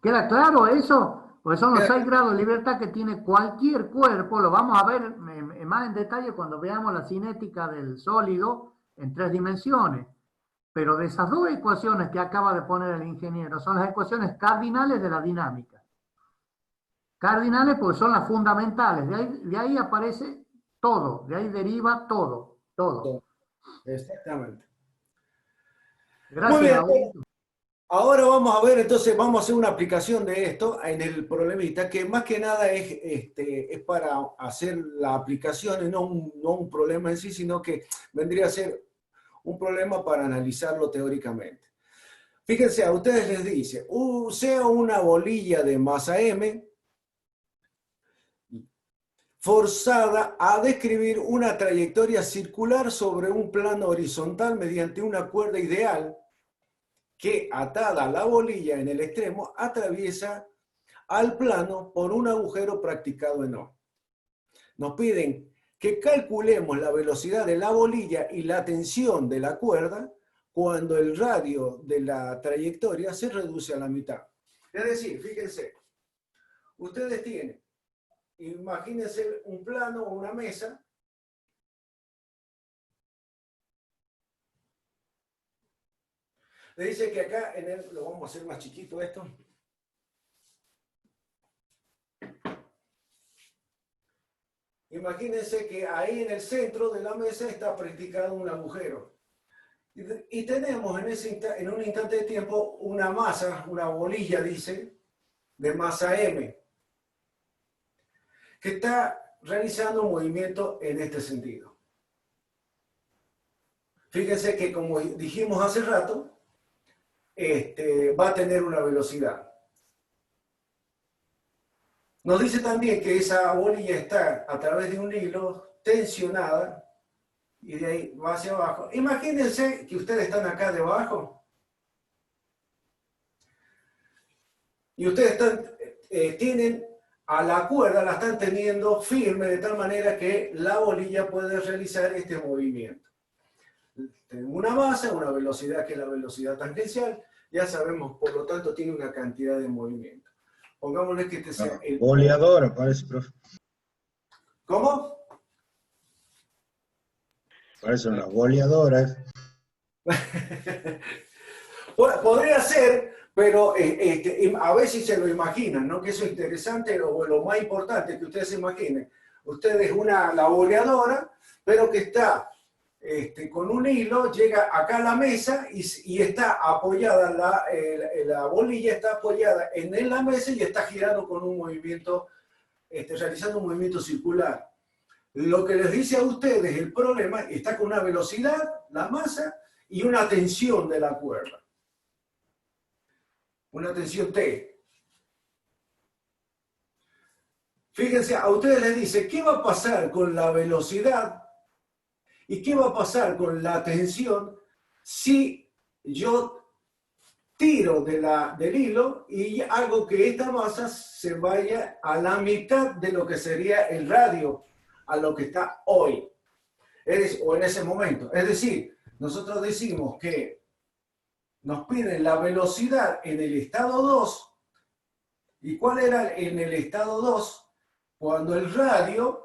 ¿Queda claro eso? Pues son los 6 grados de libertad que tiene cualquier cuerpo, lo vamos a ver más en detalle cuando veamos la cinética del sólido en 3 dimensiones. Pero de esas dos ecuaciones que acaba de poner el ingeniero, son las ecuaciones cardinales de la dinámica. Cardinales porque son las fundamentales, de ahí aparece todo, de ahí deriva todo. Exactamente. Gracias. Muy bien. Ahora vamos a ver, entonces vamos a hacer una aplicación de esto en el problemita, que más que nada es para hacer la aplicación y no un problema en sí, sino que vendría a ser un problema para analizarlo teóricamente. Fíjense, a ustedes les dice, sea una bolilla de masa M, forzada a describir una trayectoria circular sobre un plano horizontal mediante una cuerda ideal que, atada a la bolilla en el extremo, atraviesa al plano por un agujero practicado en O. Nos piden que calculemos la velocidad de la bolilla y la tensión de la cuerda cuando el radio de la trayectoria se reduce a la mitad. Es decir, fíjense, ustedes tienen, imagínense un plano o una mesa. Le dice que acá, lo vamos a hacer más chiquito esto. Imagínense que ahí en el centro de la mesa está practicado un agujero. Y tenemos en un instante de tiempo una masa, una bolilla, dice, de masa M, que está realizando un movimiento en este sentido. Fíjense que, como dijimos hace rato, va a tener una velocidad. Nos dice también que esa bolilla está a través de un hilo tensionada y de ahí va hacia abajo. Imagínense que ustedes están acá debajo y ustedes tienen a la cuerda, la están teniendo firme de tal manera que la bolilla puede realizar este movimiento. Tenemos una masa, una velocidad que es la velocidad tangencial, ya sabemos, por lo tanto tiene una cantidad de movimiento. Pongámosle que este sea el... Boleadora, parece, profe. ¿Cómo? Parece una boleadora. Podría ser, pero a ver si se lo imaginan, ¿no? Que eso es interesante, o lo más importante que ustedes se imaginen. Ustedes la boleadora, pero que está con un hilo, llega acá a la mesa y está apoyada, la bolilla está apoyada en la mesa y está girando con un movimiento, realizando un movimiento circular. Lo que les dice a ustedes el problema está con una velocidad, la masa, y una tensión de la cuerda. Una tensión T. Fíjense, a ustedes les dice, ¿qué va a pasar con la velocidad y qué va a pasar con la tensión si yo tiro del hilo y hago que esta masa se vaya a la mitad de lo que sería el radio, a lo que está hoy, o en ese momento? Es decir, nosotros decimos que nos piden la velocidad en el estado 2. ¿Y cuál era en el estado 2? Cuando el radio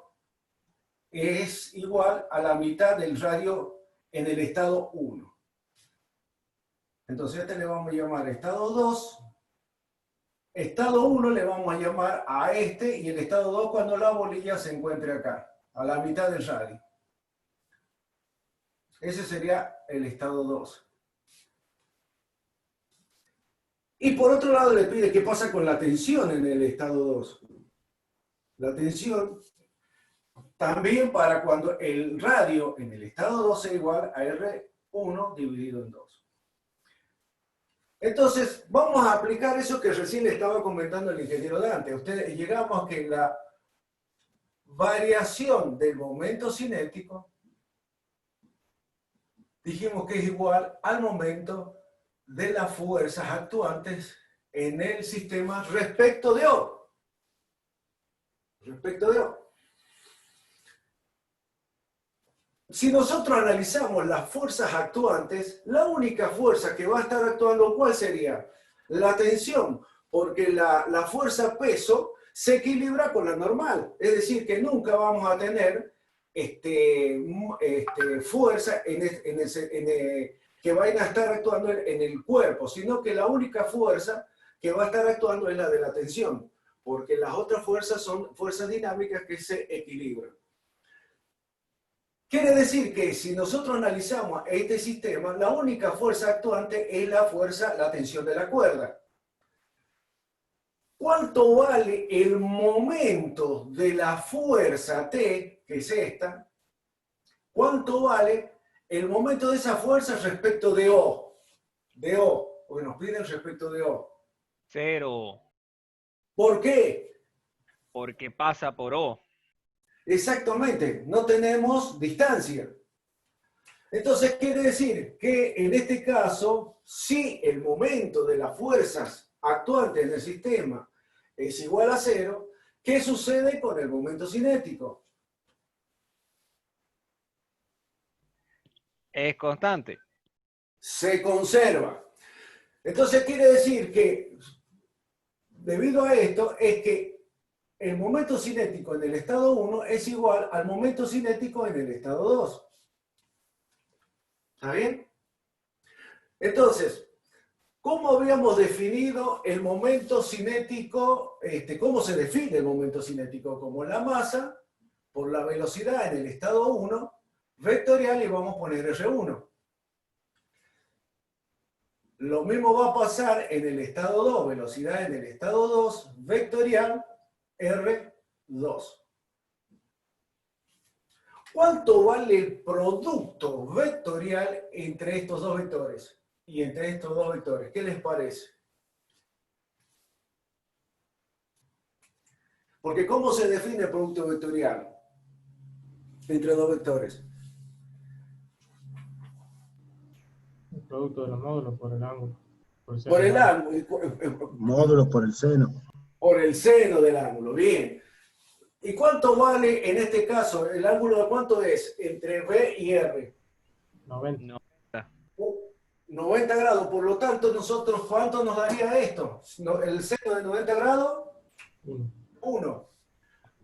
es igual a la mitad del radio en el estado 1. Entonces le vamos a llamar estado 2. Estado 1 le vamos a llamar a y el estado 2 cuando la bolilla se encuentre acá, a la mitad del radio. Ese sería el estado 2. Y por otro lado le pide qué pasa con la tensión en el estado 2. La tensión también para cuando el radio en el estado 2 es igual a R1 dividido en 2. Entonces, vamos a aplicar eso que recién le estaba comentando el ingeniero Dante. Ustedes llegamos a que la variación del momento cinético dijimos que es igual al momento de las fuerzas actuantes en el sistema respecto de O. Respecto de O. Si nosotros analizamos las fuerzas actuantes, la única fuerza que va a estar actuando, ¿cuál sería? La tensión, porque la fuerza peso se equilibra con la normal. Es decir, que nunca vamos a tener fuerza que vayan a estar actuando en el cuerpo, sino que la única fuerza que va a estar actuando es la de la tensión, porque las otras fuerzas son fuerzas dinámicas que se equilibran. Quiere decir que si nosotros analizamos este sistema, la única fuerza actuante es la tensión de la cuerda. ¿Cuánto vale el momento de la fuerza T, que es esta? ¿Cuánto vale el momento de esa fuerza respecto de O? De O, porque nos piden respecto de O. 0. ¿Por qué? Porque pasa por O. Exactamente, no tenemos distancia. Entonces quiere decir que en este caso, si el momento de las fuerzas actuantes en el sistema es igual a 0, ¿qué sucede con el momento cinético? Es constante. Se conserva. Entonces quiere decir que, debido a esto, es que el momento cinético en el estado 1 es igual al momento cinético en el estado 2. ¿Está bien? Entonces, ¿cómo habíamos definido el momento cinético? ¿Cómo se define el momento cinético? Como la masa por la velocidad en el estado 1 vectorial y vamos a poner R1. Lo mismo va a pasar en el estado 2, velocidad en el estado 2 vectorial R2. ¿Cuánto vale el producto vectorial entre estos dos vectores? Y entre estos dos vectores, ¿qué les parece? Porque ¿cómo se define el producto vectorial entre dos vectores? El producto de los módulos por el ángulo. Por el ángulo. Módulos por el seno. Por el seno del ángulo, bien. ¿Y cuánto vale en este caso? ¿El ángulo de cuánto es? Entre B y R. 90. 90 grados. Por lo tanto, nosotros, ¿cuánto nos daría esto? El seno de 90 grados, 1.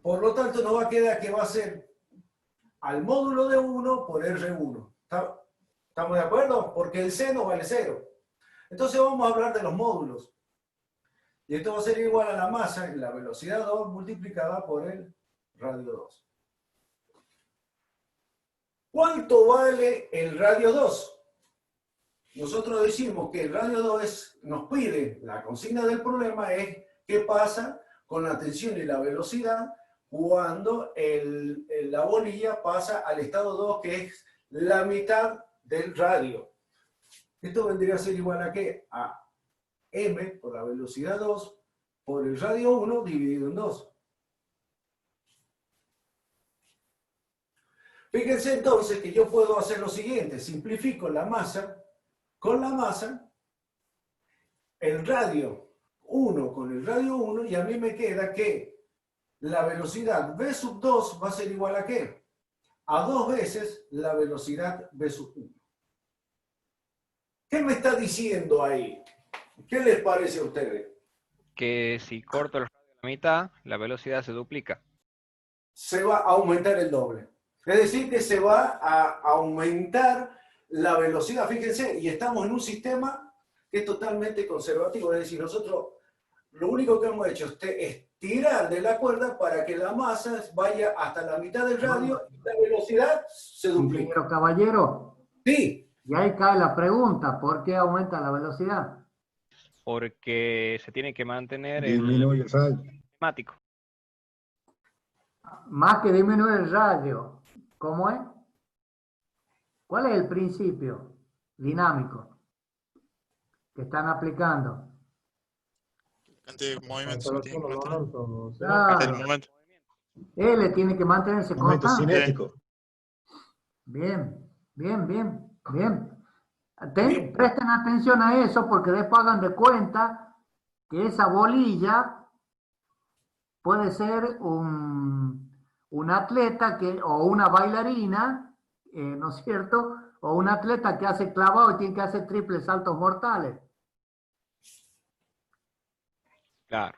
Por lo tanto, nos va a quedar que va a ser al módulo de 1 por R1. ¿Estamos de acuerdo? Porque el seno vale 0. Entonces vamos a hablar de los módulos. Y esto va a ser igual a la masa en la velocidad 2 multiplicada por el radio 2. ¿Cuánto vale el radio 2? Nosotros decimos que el radio 2 nos pide, la consigna del problema es qué pasa con la tensión y la velocidad cuando la bolilla pasa al estado 2, que es la mitad del radio. Esto vendría a ser igual a ¿qué? A m por la velocidad 2 por el radio 1 dividido en 2. Fíjense entonces que yo puedo hacer lo siguiente, simplifico la masa con la masa, el radio 1 con el radio 1, y a mí me queda que la velocidad v sub 2 va a ser igual a ¿qué? A 2 veces la velocidad v sub 1. ¿Qué me está diciendo ahí? ¿Qué les parece a ustedes? Que si corto el radio a la mitad, la velocidad se duplica. Se va a aumentar el doble. Es decir, que se va a aumentar la velocidad. Fíjense, y estamos en un sistema que es totalmente conservativo. Es decir, nosotros lo único que hemos hecho es tirar de la cuerda para que la masa vaya hasta la mitad del radio y la velocidad se duplica. Pero caballero, Sí. y ahí cae la pregunta, ¿por qué aumenta la velocidad? Porque se tiene que mantener Disminuye el radio. matemático. Más que disminuir el radio, ¿cómo es? ¿Cuál es el principio dinámico que están aplicando? Cantidad de movimientos. Solo se tiene que uno mantener. momento, Hasta el Claro, momento. L tiene que mantenerse Momento constante. cinético. Bien, bien, bien, bien. Bien. Presten atención a eso porque después hagan de cuenta que esa bolilla puede ser un atleta o una bailarina, ¿no es cierto? O un atleta que hace clavado y tiene que hacer triples saltos mortales. Claro.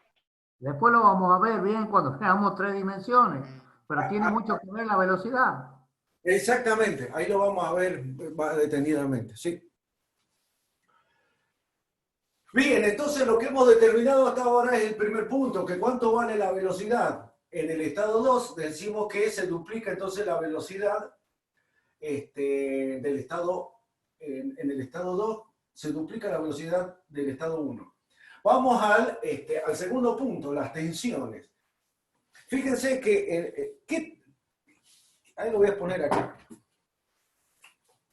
Después lo vamos a ver bien cuando veamos 3 dimensiones, pero tiene mucho que ver la velocidad. Exactamente, ahí lo vamos a ver más detenidamente, sí. Bien, entonces lo que hemos determinado hasta ahora es el primer punto, que cuánto vale la velocidad. En el estado 2 decimos que se duplica entonces la velocidad del estado, en el estado 2 se duplica la velocidad del estado 1. Vamos al segundo punto, las tensiones. Fíjense que, ahí lo voy a poner acá.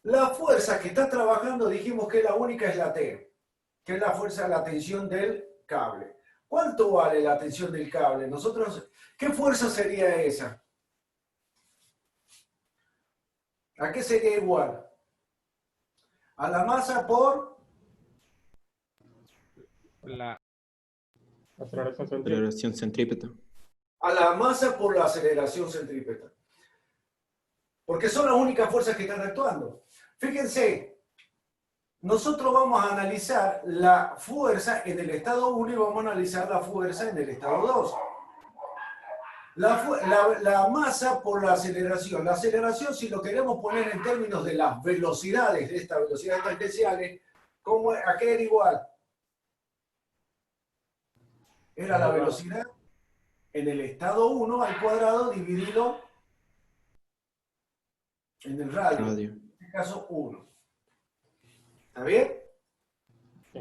La fuerza que está trabajando, dijimos que la única es la T, que es la fuerza de la tensión del cable. ¿Cuánto vale la tensión del cable? ¿Qué fuerza sería esa? ¿A qué sería igual? A la masa por La Aceleración centrípeta. Aceleración centrípeta. a la masa por la aceleración centrípeta. Porque son las únicas fuerzas que están actuando. Fíjense, nosotros vamos a analizar la fuerza en el estado 1 y vamos a analizar la fuerza en el estado 2. La masa por la aceleración. La aceleración, si lo queremos poner en términos de las velocidades, de estas velocidades tangenciales, ¿a qué era igual? Era la velocidad en el estado 1 al cuadrado dividido en el radio. En este caso, 1. ¿Está bien? Sí.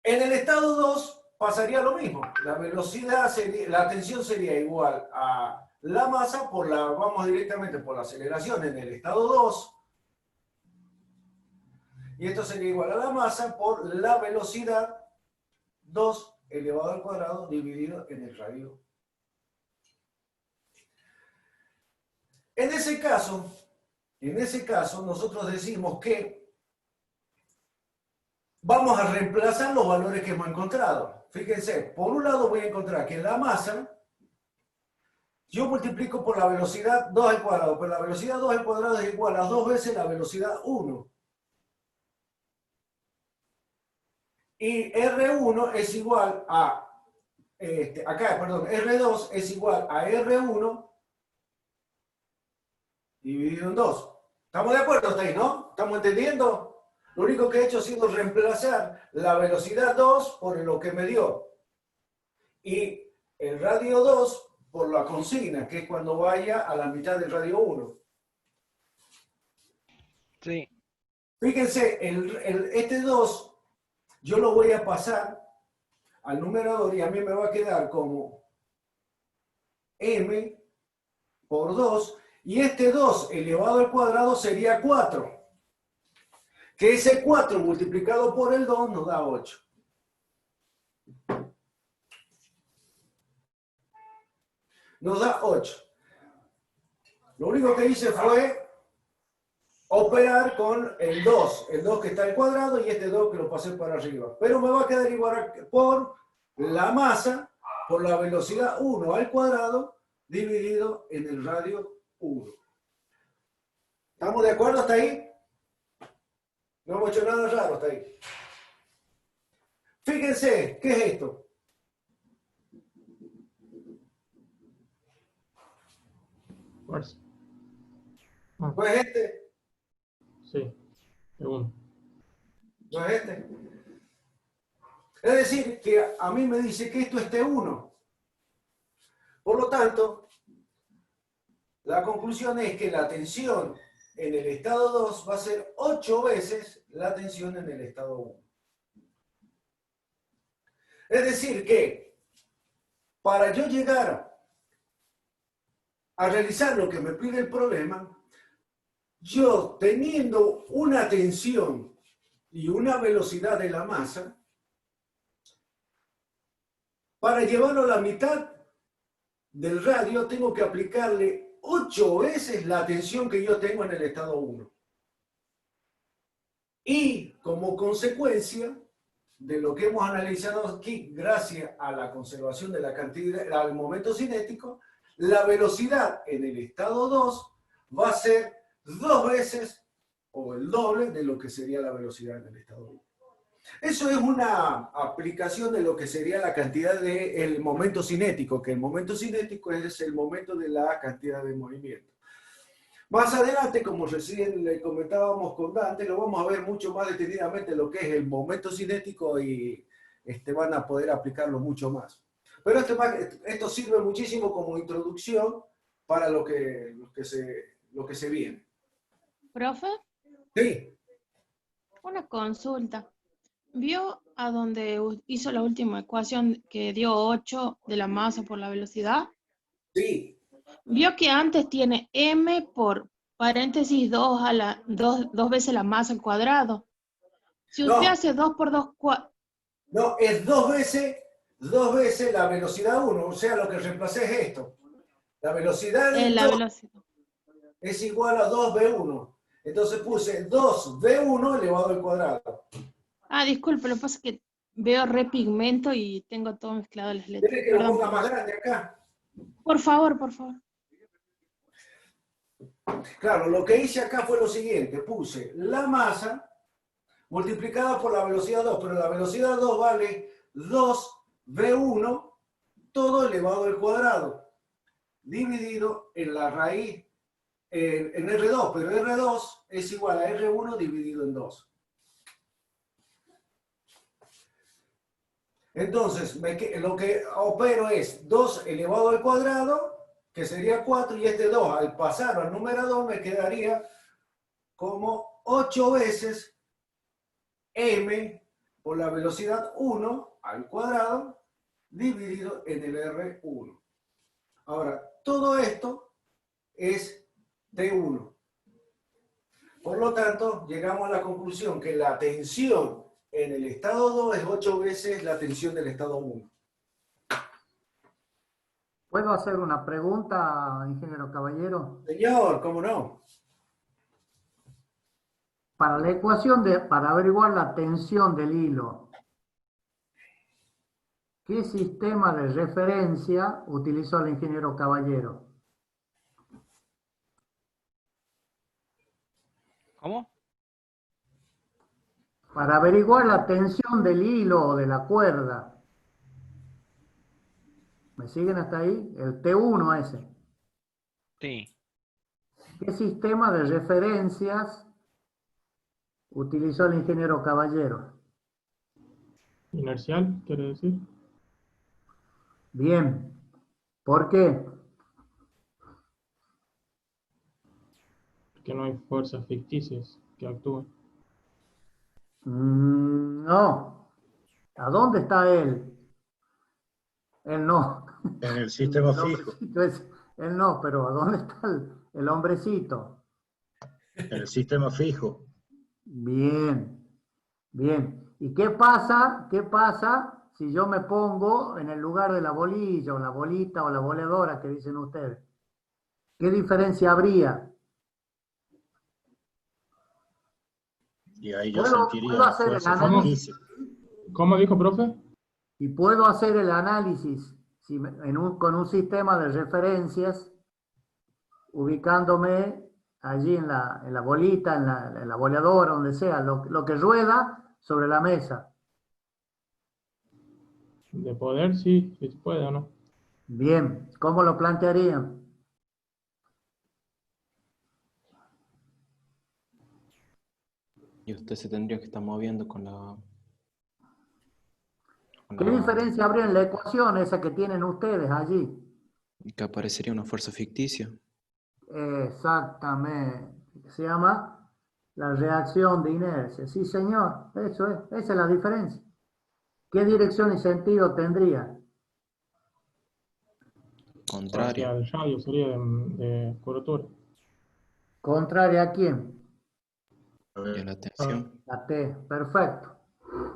En el estado 2 pasaría lo mismo. La velocidad sería, la tensión sería igual a la masa por vamos directamente por la aceleración en el estado 2. Y esto sería igual a la masa por la velocidad 2 elevado al cuadrado dividido en el radio. En ese caso, nosotros decimos que vamos a reemplazar los valores que hemos encontrado. Fíjense, por un lado voy a encontrar que la masa, yo multiplico por la velocidad 2 al cuadrado, pero la velocidad 2 al cuadrado es igual a 2 veces la velocidad 1. Y R1 es igual a, R2 es igual a R1 dividido en 2. ¿Estamos de acuerdo hasta ahí, no? ¿Estamos entendiendo? Lo único que he hecho ha sido reemplazar la velocidad 2 por lo que me dio. Y el radio 2 por la consigna, que es cuando vaya a la mitad del radio 1. Sí. Fíjense, este 2 yo lo voy a pasar al numerador y a mí me va a quedar como m por 2, y este 2 elevado al cuadrado sería 4. Que ese 4 multiplicado por el 2 nos da 8. Nos da 8. Lo único que hice fue operar con el 2 que está al cuadrado y este 2 que lo pasé para arriba. Pero me va a quedar igual por la masa, por la velocidad 1 al cuadrado, dividido en el radio 1. ¿Estamos de acuerdo hasta ahí? No hemos hecho nada raro hasta ahí. Fíjense, ¿qué es esto? Fuerza. ¿No es este? Sí. Segundo. ¿No es este? Es decir, que a mí me dice que esto es T1. Por lo tanto, la conclusión es que la tensión en el estado 2 va a ser 8 veces la tensión en el estado 1. Es decir, que para yo llegar a realizar lo que me pide el problema, yo teniendo una tensión y una velocidad de la masa, para llevarlo a la mitad del radio tengo que aplicarle 8 veces la tensión que yo tengo en el estado 1. Y como consecuencia de lo que hemos analizado aquí, gracias a la conservación de la cantidad, al momento cinético, la velocidad en el estado 2 va a ser 2 veces o el doble de lo que sería la velocidad en el estado 1. Eso es una aplicación de lo que sería la cantidad del momento cinético, que el momento cinético es el momento de la cantidad de movimiento. Más adelante, como recién le comentábamos con Dante, lo vamos a ver mucho más detenidamente lo que es el momento cinético y van a poder aplicarlo mucho más. Pero esto sirve muchísimo como introducción para lo que se viene. ¿Profe? Sí. Una consulta. ¿Vio a donde hizo la última ecuación que dio 8 de la masa por la velocidad? Sí. ¿Vio que antes tiene m por paréntesis 2 veces la masa al cuadrado? Si usted hace 2 por 2, no, es 2 veces la velocidad 1, o sea, lo que reemplacé es esto. La velocidad del la velocidad. es igual a 2b1. Entonces puse 2b1 elevado al cuadrado. Ah, disculpe, lo que pasa es que veo repigmento y tengo todo mezclado las letras. ¿Quieres que lo Perdón, ponga más profesor. grande acá? Por favor, por favor. Claro, lo que hice acá fue lo siguiente. Puse la masa multiplicada por la velocidad 2, pero la velocidad 2 vale 2v1 todo elevado al cuadrado, dividido en la raíz, en R2, pero R2 es igual a R1 dividido en 2. Entonces, lo que opero es 2 elevado al cuadrado, que sería 4, y este 2, al pasar al numerador, me quedaría como 8 veces m por la velocidad 1 al cuadrado dividido en el R1. Ahora, todo esto es T1. Por lo tanto, llegamos a la conclusión que la tensión en el estado 2 es 8 veces la tensión del estado 1. ¿Puedo hacer una pregunta, ingeniero Caballero? Señor, ¿cómo no? Para la ecuación para averiguar la tensión del hilo, ¿qué sistema de referencia utilizó el ingeniero Caballero? ¿Cómo? Para averiguar la tensión del hilo o de la cuerda. ¿Me siguen hasta ahí? El T1 ese. Sí. ¿Qué sistema de referencias utilizó el ingeniero Caballero? Inercial, quiere decir. Bien. ¿Por qué? Que no hay fuerzas ficticias que actúan. No. ¿A dónde está él? Él no. En el sistema fijo. Él no, pero ¿a dónde está el hombrecito? En el sistema fijo. Bien, bien. ¿Y qué pasa si yo me pongo en el lugar de la bolilla o la bolita o la boleadora que dicen ustedes? ¿Qué diferencia habría? Y ahí yo ¿Puedo sentiría hacer el fuerza análisis? ficticia. ¿Cómo dijo, profe? Y puedo hacer el análisis con un sistema de referencias, ubicándome allí en la bolita, en la boleadora, donde sea, lo que rueda sobre la mesa. De poder, sí, sí se puede o no. Bien, ¿cómo lo plantearían? Y usted se tendría que estar moviendo con la... ¿Qué diferencia habría en la ecuación esa que tienen ustedes allí? Que aparecería una fuerza ficticia. Exactamente. Se llama la reacción de inercia. Sí, señor, eso es. Esa es la diferencia. ¿Qué dirección y sentido tendría? Contraria. El radio sería de curvatura. ¿Contraria a quién? Y la tensión. La T. Perfecto.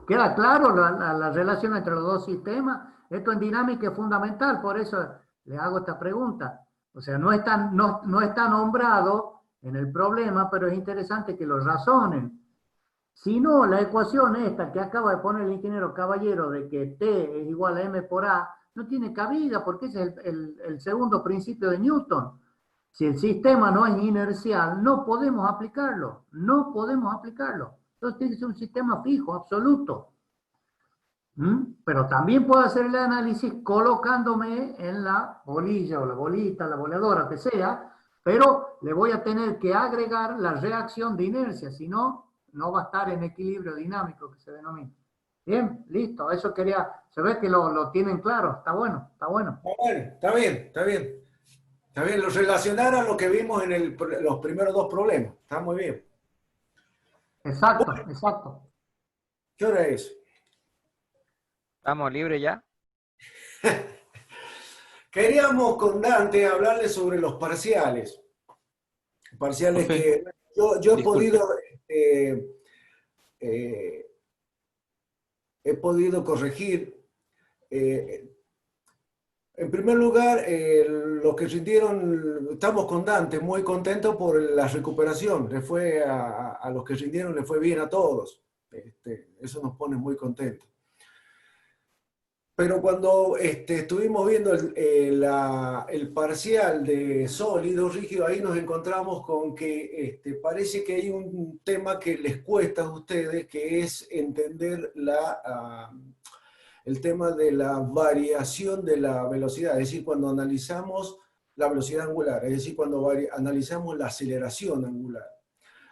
¿Queda claro la relación entre los dos sistemas? Esto en dinámica es fundamental, por eso le hago esta pregunta. O sea, no está nombrado en el problema, pero es interesante que lo razonen. Si no, la ecuación esta que acaba de poner el ingeniero Caballero de que T es igual a M por A, no tiene cabida porque ese es el segundo principio de Newton. Si el sistema no es inercial, no podemos aplicarlo. No podemos aplicarlo. Entonces tiene que ser un sistema fijo, absoluto. Pero también puedo hacer el análisis colocándome en la bolilla o la bolita, la boleadora, que sea, pero le voy a tener que agregar la reacción de inercia, si no, no va a estar en equilibrio dinámico, que se denomina. Bien, listo, eso quería, se ve que lo tienen claro, está bueno, está bueno. Está bien, está bien. Está bien, lo relacionar a lo que vimos en los primeros dos problemas. Está muy bien. Exacto, Bueno, exacto. ¿qué hora es? ¿Estamos libres ya? Queríamos con Dante hablarle sobre los parciales. Parciales Profe, que yo he disculpe. podido corregir. En primer lugar, los que rindieron, estamos con Dante, muy contentos por la recuperación. Le fue a los que rindieron, le fue bien a todos. Eso nos pone muy contentos. Pero cuando estuvimos viendo el parcial de sólido, rígido, ahí nos encontramos con que parece que hay un tema que les cuesta a ustedes, que es entender el tema de la variación de la velocidad, es decir, cuando analizamos la velocidad angular, es decir, cuando analizamos la aceleración angular.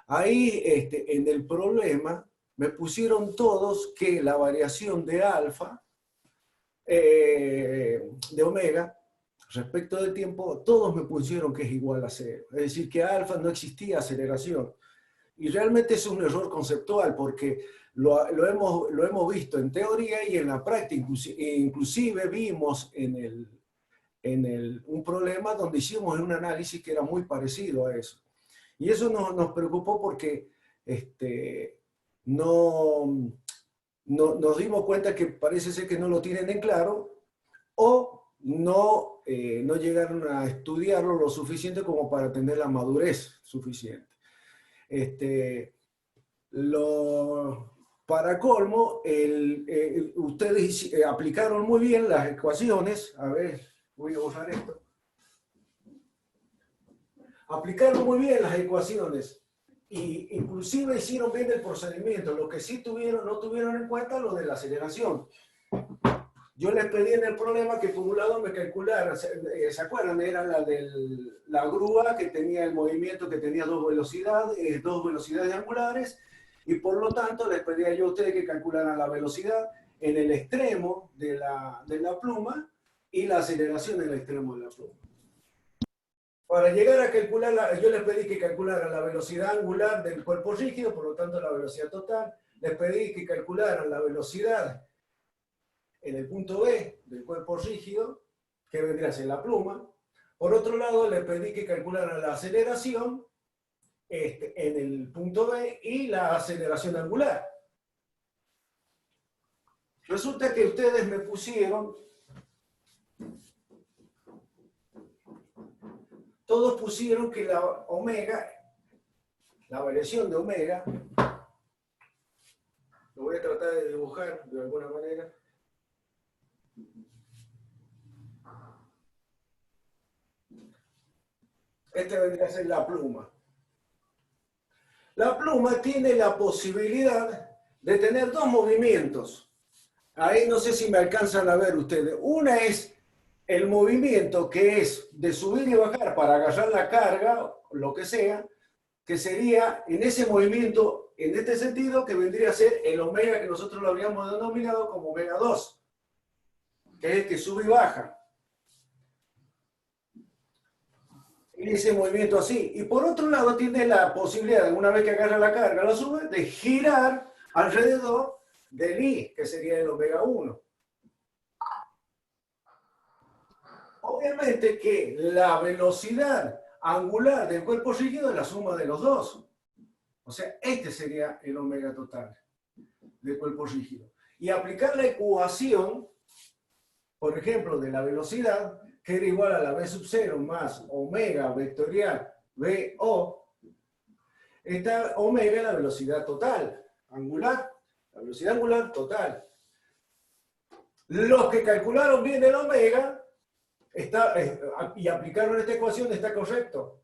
Ahí, en el problema, me pusieron todos que la variación de alfa, de omega, respecto del tiempo, todos me pusieron que es igual a 0. Es decir, que a alfa no existía aceleración. Y realmente es un error conceptual, porque lo hemos visto en teoría y en la práctica. Inclusive vimos un problema donde hicimos un análisis que era muy parecido a eso. Y eso nos preocupó porque nos dimos cuenta que parece ser que no lo tienen en claro o no llegaron a estudiarlo lo suficiente como para tener la madurez suficiente. Para colmo, ustedes aplicaron muy bien las ecuaciones. A ver, voy a borrar esto. Aplicaron muy bien las ecuaciones. Y inclusive hicieron bien el procedimiento. Lo que sí no tuvieron en cuenta lo de la aceleración. Yo les pedí en el problema que por un lado me calcularan, ¿se acuerdan? Era la grúa que tenía el movimiento, que tenía dos velocidades angulares, y por lo tanto les pedía yo a ustedes que calcularan la velocidad en el extremo de la pluma y la aceleración en el extremo de la pluma. Para llegar a calcular, yo les pedí que calcularan la velocidad angular del cuerpo rígido, por lo tanto la velocidad total. Les pedí que calcularan la velocidad en el punto B del cuerpo rígido, que vendría a ser la pluma. Por otro lado, les pedí que calcularan la aceleración en el punto B y la aceleración angular. Resulta que ustedes me pusieron... Todos pusieron que la omega, la variación de omega, lo voy a tratar de dibujar de alguna manera. Esta vendría a ser la pluma. La pluma tiene la posibilidad de tener dos movimientos. Ahí no sé si me alcanzan a ver ustedes. Una es el movimiento que es de subir y bajar para agarrar la carga, lo que sea, que sería en ese movimiento, en este sentido, que vendría a ser el omega que nosotros lo habríamos denominado como omega 2, que es el que sube y baja. En ese movimiento así. Y por otro lado tiene la posibilidad, una vez que agarra la carga, la sube, de girar alrededor del I, que sería el omega 1. Obviamente que la velocidad angular del cuerpo rígido es la suma de los dos. O sea, este sería el omega total del cuerpo rígido. Y aplicar la ecuación, por ejemplo, de la velocidad, que era igual a la v sub 0 más omega vectorial VO, esta omega es la velocidad total, angular, la velocidad angular total. Los que calcularon bien el omega, y aplicaron esta ecuación, está correcto.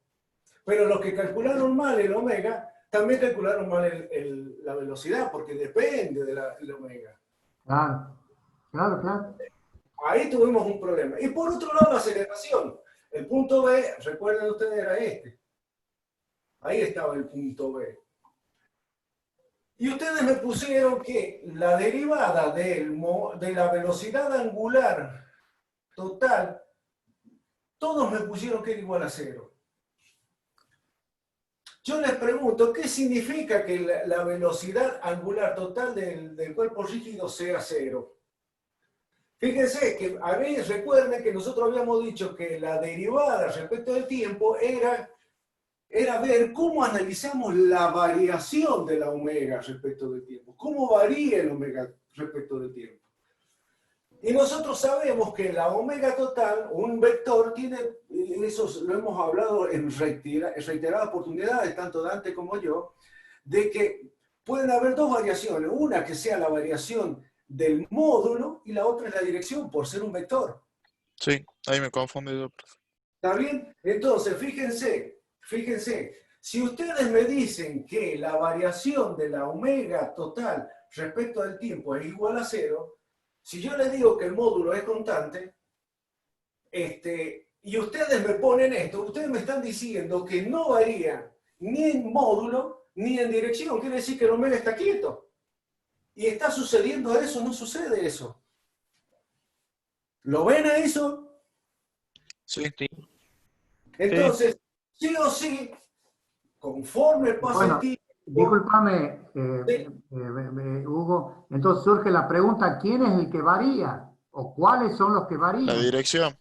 Pero los que calcularon mal el omega, también calcularon mal la velocidad, porque depende del omega. Claro. Ahí tuvimos un problema. Y por otro lado, la aceleración. El punto B, recuerden ustedes, era este. Ahí estaba el punto B. Y ustedes me pusieron que la derivada de la velocidad angular total, todos me pusieron que era igual a 0. Yo les pregunto, ¿qué significa que la velocidad angular total del cuerpo rígido sea 0? Fíjense que a ver, recuerden que nosotros habíamos dicho que la derivada respecto del tiempo era ver cómo analizamos la variación de la omega respecto del tiempo. ¿Cómo varía el omega respecto del tiempo? Y nosotros sabemos que la omega total, un vector, tiene, eso lo hemos hablado en reiteradas oportunidades, tanto Dante como yo, de que pueden haber dos variaciones. Una que sea la variación del módulo y la otra es la dirección, por ser un vector. Sí, ahí me confundí yo, profe. ¿Está bien? Entonces, fíjense, si ustedes me dicen que la variación de la omega total respecto al tiempo es igual a 0, si yo les digo que el módulo es constante, y ustedes me ponen esto, ustedes me están diciendo que no varía ni en módulo ni en dirección, quiere decir que el omega está quieto. ¿Y está sucediendo eso? No sucede eso. ¿Lo ven a eso? Sí. Entonces, sí o sí, conforme pasa el tiempo... Discúlpame, Hugo, entonces surge la pregunta, ¿quién es el que varía? ¿O cuáles son los que varían? La dirección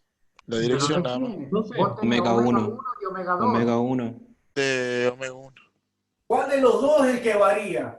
nada más. Vos tenés Omega 1 y omega 2. Omega 1. De omega 1. ¿Cuál de los dos es el que varía?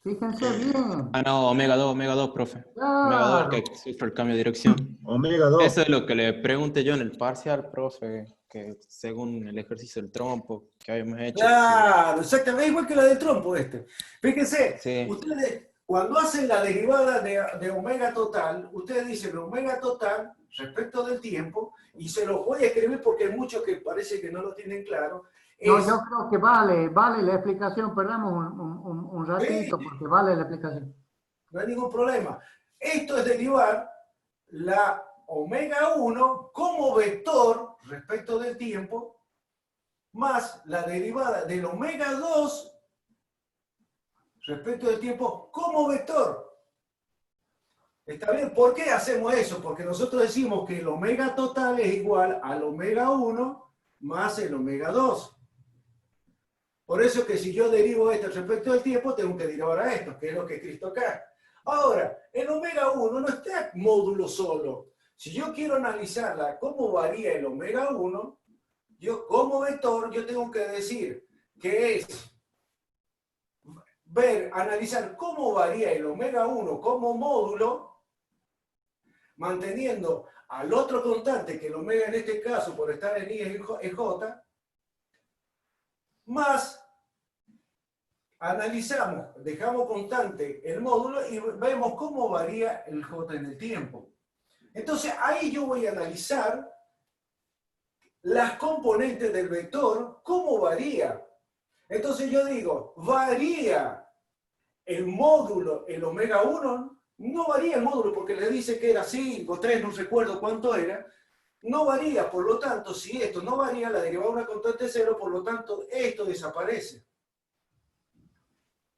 Fíjense bien. Ah, no, omega 2, profe. Omega 2 es el que sufre el cambio de dirección. Omega 2. Eso es lo que le pregunté yo en el parcial, profe, que según el ejercicio del trompo que habíamos hecho. Claro, exactamente, igual que la del trompo este. Fíjense, Sí. ustedes cuando hacen la derivada de omega total, ustedes dicen omega total respecto del tiempo, y se los voy a escribir porque hay muchos que parece que no lo tienen claro. No, yo creo que vale la explicación, perdamos un ratito, porque vale la explicación. No hay ningún problema. Esto es derivar la omega 1 como vector respecto del tiempo, más la derivada del omega 2 respecto del tiempo como vector. ¿Está bien? ¿Por qué hacemos eso? Porque nosotros decimos que el omega total es igual al omega 1 más el omega 2. Por eso es que si yo derivo esto respecto del tiempo, tengo que derivar a esto, que es lo que he escrito acá. Ahora, el omega 1 no está módulo solo. Si yo quiero analizarla, cómo varía el omega 1, yo como vector, yo tengo que decir que es analizar cómo varía el omega 1 como módulo, manteniendo al otro constante, que el omega en este caso, por estar en I es J, más analizamos, dejamos constante el módulo y vemos cómo varía el J en el tiempo. Entonces ahí yo voy a analizar las componentes del vector, cómo varía. Entonces yo digo, varía el módulo, el omega 1, no varía el módulo porque le dice que era 5, 3, no recuerdo cuánto era, no varía, por lo tanto, si esto no varía, la derivada de una constante 0, por lo tanto, esto desaparece.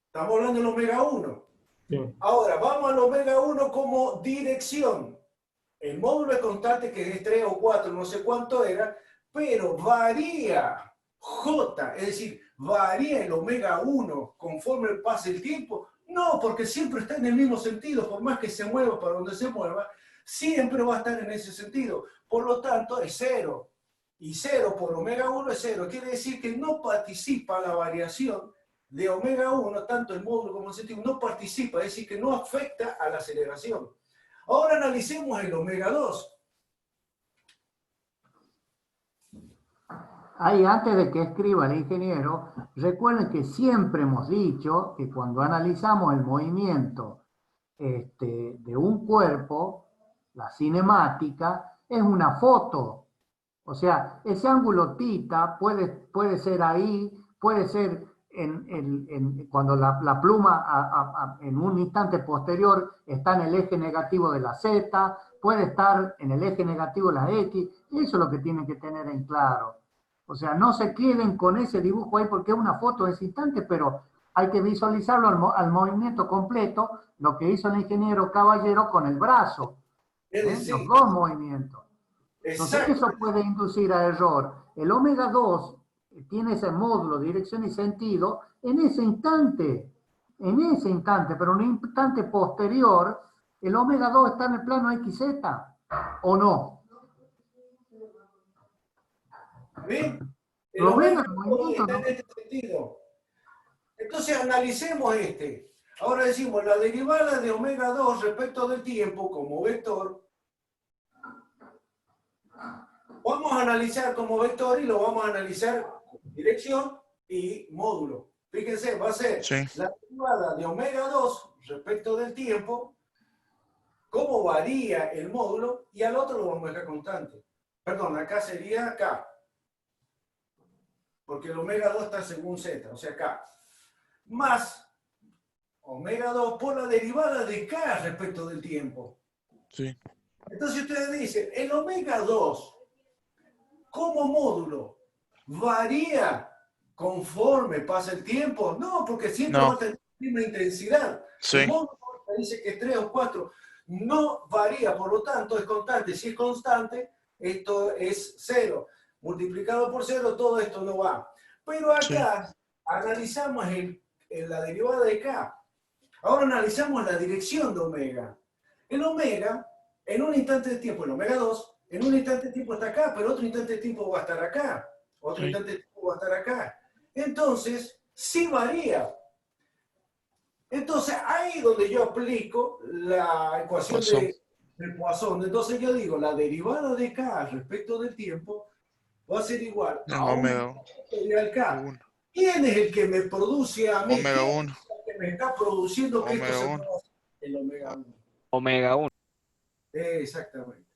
Estamos hablando del omega 1. Sí. Ahora, vamos al omega 1 como dirección. El módulo es constante, que es 3 o 4, no sé cuánto era, pero varía J, es decir, varía el omega 1 conforme pase el tiempo. No, porque siempre está en el mismo sentido, por más que se mueva para donde se mueva, siempre va a estar en ese sentido. Por lo tanto, es 0. Y 0 por omega 1 es 0. Quiere decir que no participa la variación de omega 1, tanto el módulo como el sentido, no participa, es decir, que no afecta a la aceleración. Ahora analicemos el omega 2. Ahí, antes de que escriba el ingeniero, recuerden que siempre hemos dicho que cuando analizamos el movimiento de un cuerpo, la cinemática, es una foto. O sea, ese ángulo θ puede ser ahí, puede ser cuando la pluma en un instante posterior está en el eje negativo de la Z, puede estar en el eje negativo de la X. Eso es lo que tienen que tener en claro. O sea, no se queden con ese dibujo ahí porque es una foto de ese instante, pero hay que visualizarlo al movimiento completo, lo que hizo el ingeniero Caballero con el brazo. Los dos movimientos. Entonces, eso puede inducir a error. El omega 2 tiene ese módulo, dirección y sentido, en ese instante, pero en un instante posterior, el omega 2 está en el plano XZ, ¿o no? ¿Ven? ¿Lo ven? Está en este sentido. Entonces analicemos este. Ahora decimos la derivada de omega 2 respecto del tiempo como vector. Vamos a analizar como vector y lo vamos a analizar con dirección y módulo. Fíjense, va a ser la derivada de omega 2 respecto del tiempo, cómo varía el módulo, y al otro lo vamos a dejar constante. Perdón, acá sería K. Porque el omega 2 está según Z, o sea K. Más omega 2 por la derivada de K respecto del tiempo. Sí. Entonces ustedes dicen, el omega 2 como módulo varía conforme pasa el tiempo. No, porque siempre va a tener la misma intensidad. Sí. El módulo dice que es 3 o 4. No varía, por lo tanto es constante. Si es constante, esto es 0. Multiplicado por 0, todo esto no va. Pero acá analizamos la derivada de K. Ahora analizamos la dirección de omega. El omega, en un instante de tiempo, el omega 2, en un instante de tiempo está acá, pero otro instante de tiempo va a estar acá. Otro instante de tiempo va a estar acá. Entonces, sí varía. Entonces, ahí donde yo aplico la ecuación de Poisson. Entonces yo digo, la derivada de K respecto del tiempo va a ser igual a omega factorial K. ¿Quién es el que me produce a mí? Omega 1. El que me está produciendo que Omega esto se 1. pueda hacer? El omega 1. Omega 1. Exactamente.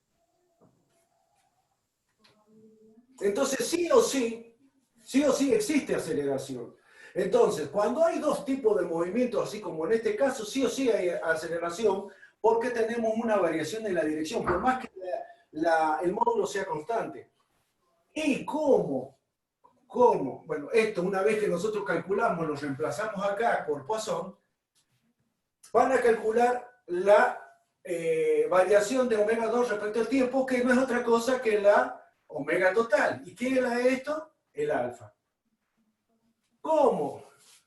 Entonces, sí o sí existe aceleración. Entonces, cuando hay dos tipos de movimientos, así como en este caso, sí o sí hay aceleración, porque tenemos una variación en la dirección, por más que el módulo sea constante. ¿Y cómo? ¿Cómo? Bueno, esto una vez que nosotros calculamos, lo reemplazamos acá por Poisson, van a calcular la variación de omega 2 respecto al tiempo, que no es otra cosa que la omega total. ¿Y qué era esto? El alfa. ¿Cómo?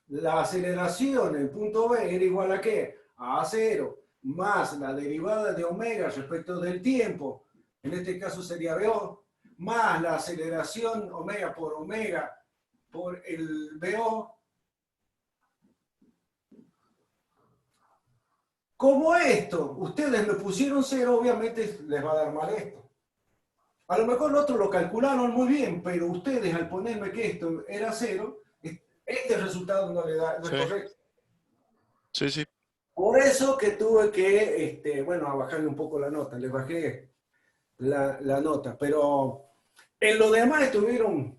La aceleración en punto B era igual a ¿qué? A 0 más la derivada de omega respecto del tiempo, en este caso sería BO, más la aceleración omega por el BO. Como esto, ustedes me pusieron 0, obviamente les va a dar mal esto. A lo mejor otros lo calcularon muy bien, pero ustedes al ponerme que esto era 0, este resultado no le da, no es correcto. Sí, sí. Por eso que tuve que, bueno, a bajarle un poco la nota, les bajé la nota, pero en lo demás estuvieron,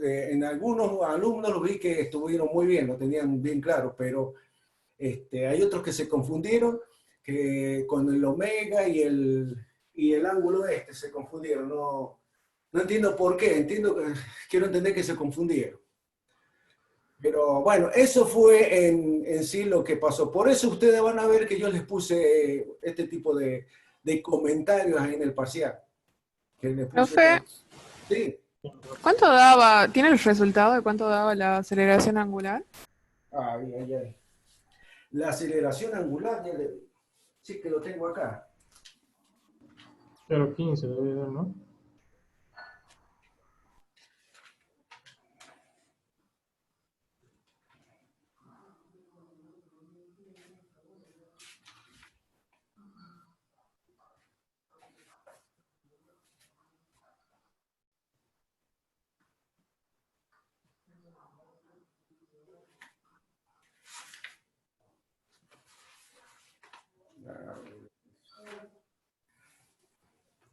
en algunos alumnos lo vi que estuvieron muy bien, lo tenían bien claro, pero hay otros que se confundieron, que con el omega y el ángulo se confundieron, no entiendo por qué, quiero entender que se confundieron. Pero bueno, eso fue en sí lo que pasó. Por eso ustedes van a ver que yo les puse este tipo de comentarios ahí en el parcial. Profe, sí. ¿Cuánto daba? ¿Tiene el resultado de cuánto daba la aceleración angular? Ay. La aceleración angular, sí que lo tengo acá. 0,15 debe ser, ¿no?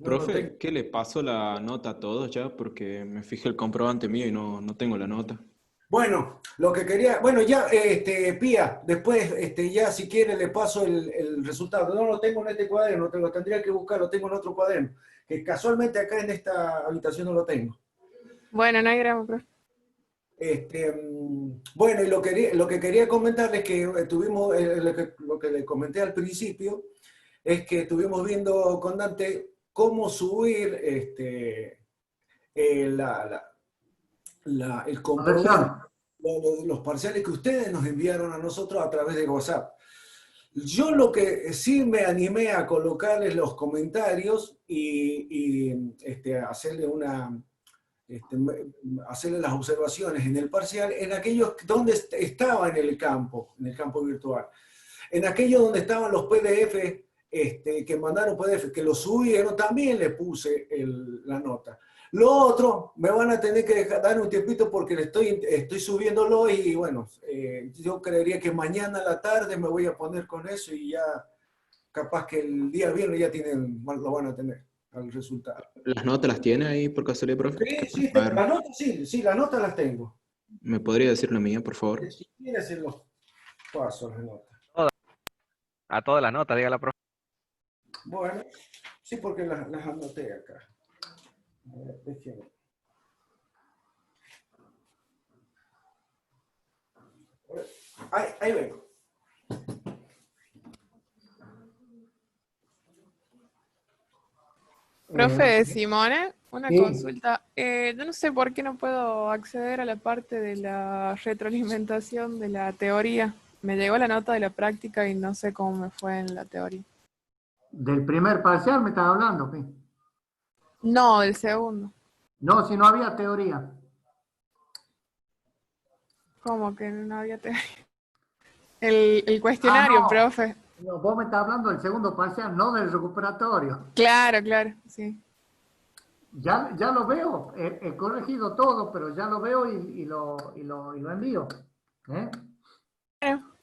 Profe, ¿qué le pasó la nota a todos ya? Porque me fijé el comprobante mío y no tengo la nota. Bueno, lo que quería, bueno, ya, Pía, después, ya si quiere le paso el resultado. No lo tengo en este cuaderno, lo tendría que buscar, lo tengo en otro cuaderno, que casualmente acá en esta habitación no lo tengo. Bueno, no hay gramo, profe. Bueno, y lo que quería comentarles que tuvimos, lo que le comenté al principio, es que estuvimos viendo con Dante cómo subir el comprobante, los parciales que ustedes nos enviaron a nosotros a través de WhatsApp. Yo lo que sí me animé a colocarles los comentarios y hacerle hacerle las observaciones en el parcial en aquellos donde estaba en el campo virtual. En aquellos donde estaban los PDF, que mandaron PDF, que lo subieron, también le puse la nota. Lo otro, me van a tener que dar un tiempito porque estoy subiéndolo y bueno, yo creería que mañana a la tarde me voy a poner con eso y ya capaz que el día viernes ya lo van a tener al resultado. ¿Las notas las tiene ahí por casualidad, profe? Sí, las notas sí, las notas las tengo. ¿Me podría decir la mía, por favor? Si quieres se los paso las notas. A todas las notas, diga la profe. Bueno, sí, porque las anoté acá. Déjenme. Ahí vengo. Profe Simone, una Sí. consulta. Yo no sé por qué no puedo acceder a la parte de la retroalimentación de la teoría. Me llegó la nota de la práctica y no sé cómo me fue en la teoría. ¿Del primer parcial me estás hablando? ¿Qué? No, del segundo. No, si no había teoría. ¿Cómo que no había teoría? El cuestionario, no. profe. No, vos me estás hablando del segundo parcial, no del recuperatorio. Claro, sí. Ya lo veo, he corregido todo, pero ya lo veo y lo envío.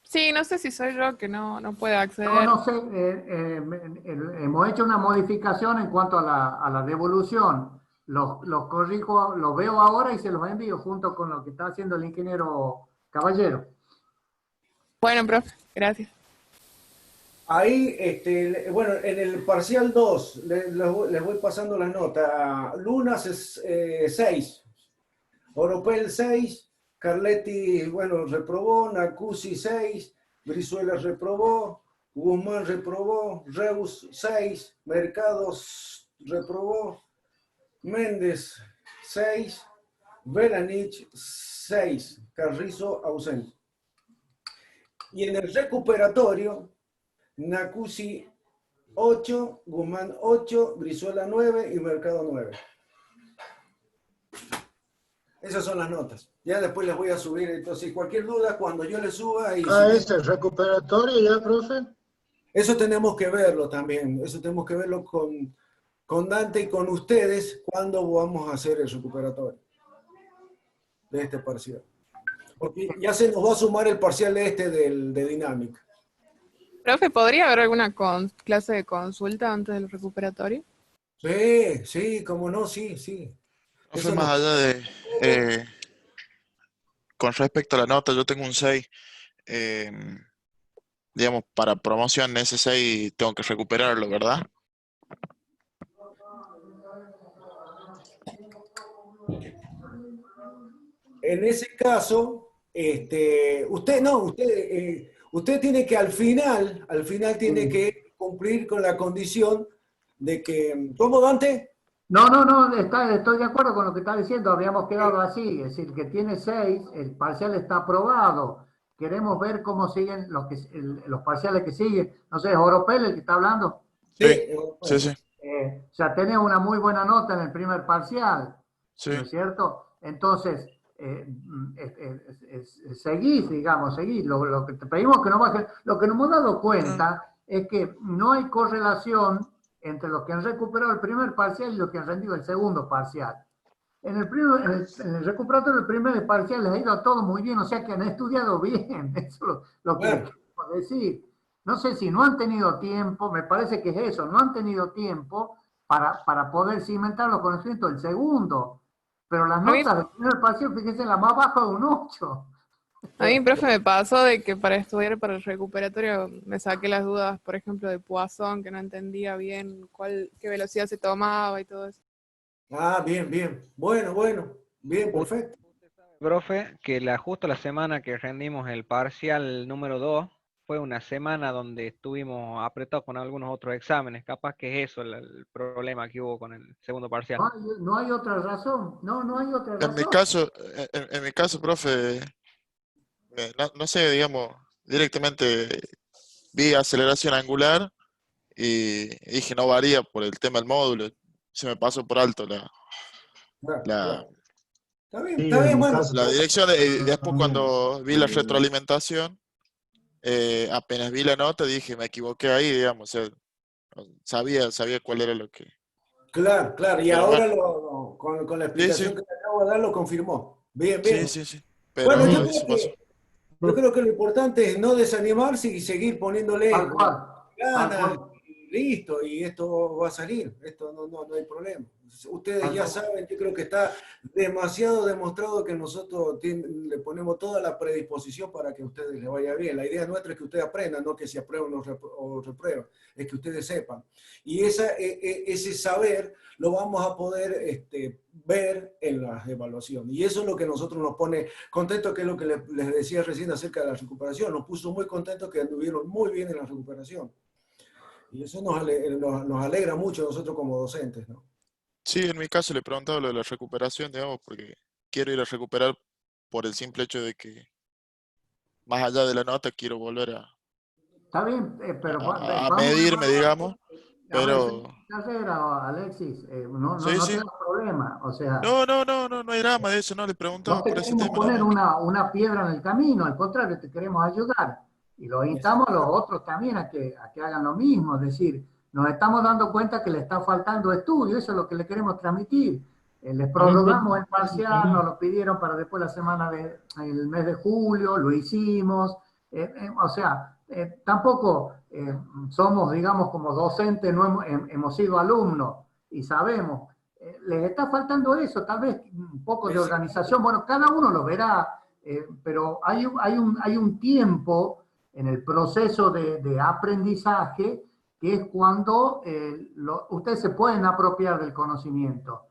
Sí, no sé si soy yo que no puedo acceder. No sé, hemos hecho una modificación en cuanto a la devolución. Los corrijo, los veo ahora y se los envío junto con lo que está haciendo el ingeniero Caballero. Bueno, profe, gracias. Ahí, bueno, en el parcial 2, les voy pasando las notas. Lunas es 6, Oropel 6, Carletti, bueno, reprobó, Nacusi 6, Brizuela reprobó, Guzmán reprobó, Reus 6, Mercados reprobó, Méndez 6, Belanich 6, Carrizo ausente. Y en el recuperatorio, Nacusi 8, Guzmán 8, Brizuela 9 y Mercado 9. Esas son las notas. Ya después les voy a subir. Entonces, cualquier duda, cuando yo les suba... ¿Es el recuperatorio ya, profe? Eso tenemos que verlo también. Eso tenemos que verlo con Dante y con ustedes cuando vamos a hacer el recuperatorio de este parcial. Porque ya se nos va a sumar el parcial de dinámica. Profe, ¿podría haber alguna clase de consulta antes del recuperatorio? Sí, cómo no, sí. Profe, más allá de... con respecto a la nota, yo tengo un 6. Digamos, para promoción ese 6 tengo que recuperarlo, ¿verdad? En ese caso, usted tiene que al final tiene que cumplir con la condición de que, ¿cómo, Dante? No, estoy de acuerdo con lo que está diciendo, habíamos quedado así, es decir, que tiene 6, el parcial está aprobado, queremos ver cómo siguen los parciales que siguen, no sé, ¿es Oropel el que está hablando? Sí. O sea, tenés una muy buena nota en el primer parcial, Sí. ¿no es cierto? Entonces, seguís, lo que te pedimos que no bajes, lo que nos hemos dado cuenta es que no hay correlación entre los que han recuperado el primer parcial y los que han rendido el segundo parcial. En el recuperatorio del primer parcial les ha ido a todos muy bien, o sea que han estudiado bien, eso es lo que les quiero decir. No sé si no han tenido tiempo, me parece que es eso, no han tenido tiempo para poder cimentar los conocimientos del segundo, pero las notas del primer parcial, fíjense, la más baja de un 8. A mí, profe, me pasó de que para estudiar para el recuperatorio me saqué las dudas, por ejemplo, de Poisson, que no entendía bien qué velocidad se tomaba y todo eso. Ah, bien. Bueno, bien, perfecto. Profe, que justo la semana que rendimos el parcial número 2 fue una semana donde estuvimos apretados con algunos otros exámenes. Capaz que es eso el problema que hubo con el segundo parcial. No hay otra razón. No hay otra razón. En mi caso, profe, no sé, digamos, directamente vi aceleración angular y dije no varía por el tema del módulo. Se me pasó por alto Sí, está en bien, mi bueno. caso, La dirección, después también, cuando vi la retroalimentación, apenas vi la nota, dije, me equivoqué ahí, digamos, o sea, sabía cuál era lo que... Claro, claro, y Pero bueno, ahora con la sí, explicación sí, que le acabo de dar lo confirmó. Bien, sí, bien. sí, sí, Bueno, pero eso pasó. yo creo que lo importante es no desanimarse y seguir poniéndole Tal cual, tal ganas cual, y listo, y esto va a salir, esto no hay problema. Ustedes tal ya cual. saben, yo creo que está demasiado demostrado que nosotros le ponemos toda la predisposición para que a ustedes les vaya bien. La idea nuestra es que ustedes aprendan, no que si aprueban o reprueban, es que ustedes sepan. Y ese saber lo vamos a poder ver en las evaluaciones. Y eso es lo que nosotros nos pone contentos, que es lo que les decía recién acerca de la recuperación. Nos puso muy contentos que anduvieron muy bien en la recuperación. Y eso nos alegra mucho a nosotros como docentes, ¿no? Sí, en mi caso le preguntaba lo de la recuperación, digamos, porque quiero ir a recuperar por el simple hecho de que, más allá de la nota, quiero volver Está bien, pero a vamos a medirme, evaluar. digamos, A ver, pero... carrera, Alexis, Sí, no sí. tengas problema. O sea, No hay drama de eso, no, le no preguntaba te por ese queremos tema nada poner más. una piedra en el camino, al contrario, te queremos ayudar. Y los instamos a los otros también a que hagan lo mismo. Es decir, nos estamos dando cuenta que le está faltando estudio, eso es lo que le queremos transmitir. Les prorrogamos el parcial, nos lo pidieron para después la semana el mes de julio, lo hicimos. O sea, tampoco somos, digamos, como docentes, no hemos sido alumnos y sabemos. Les está faltando eso, tal vez un poco de organización. Bueno, cada uno lo verá, pero hay un tiempo en el proceso de aprendizaje que es cuando ustedes se pueden apropiar del conocimiento.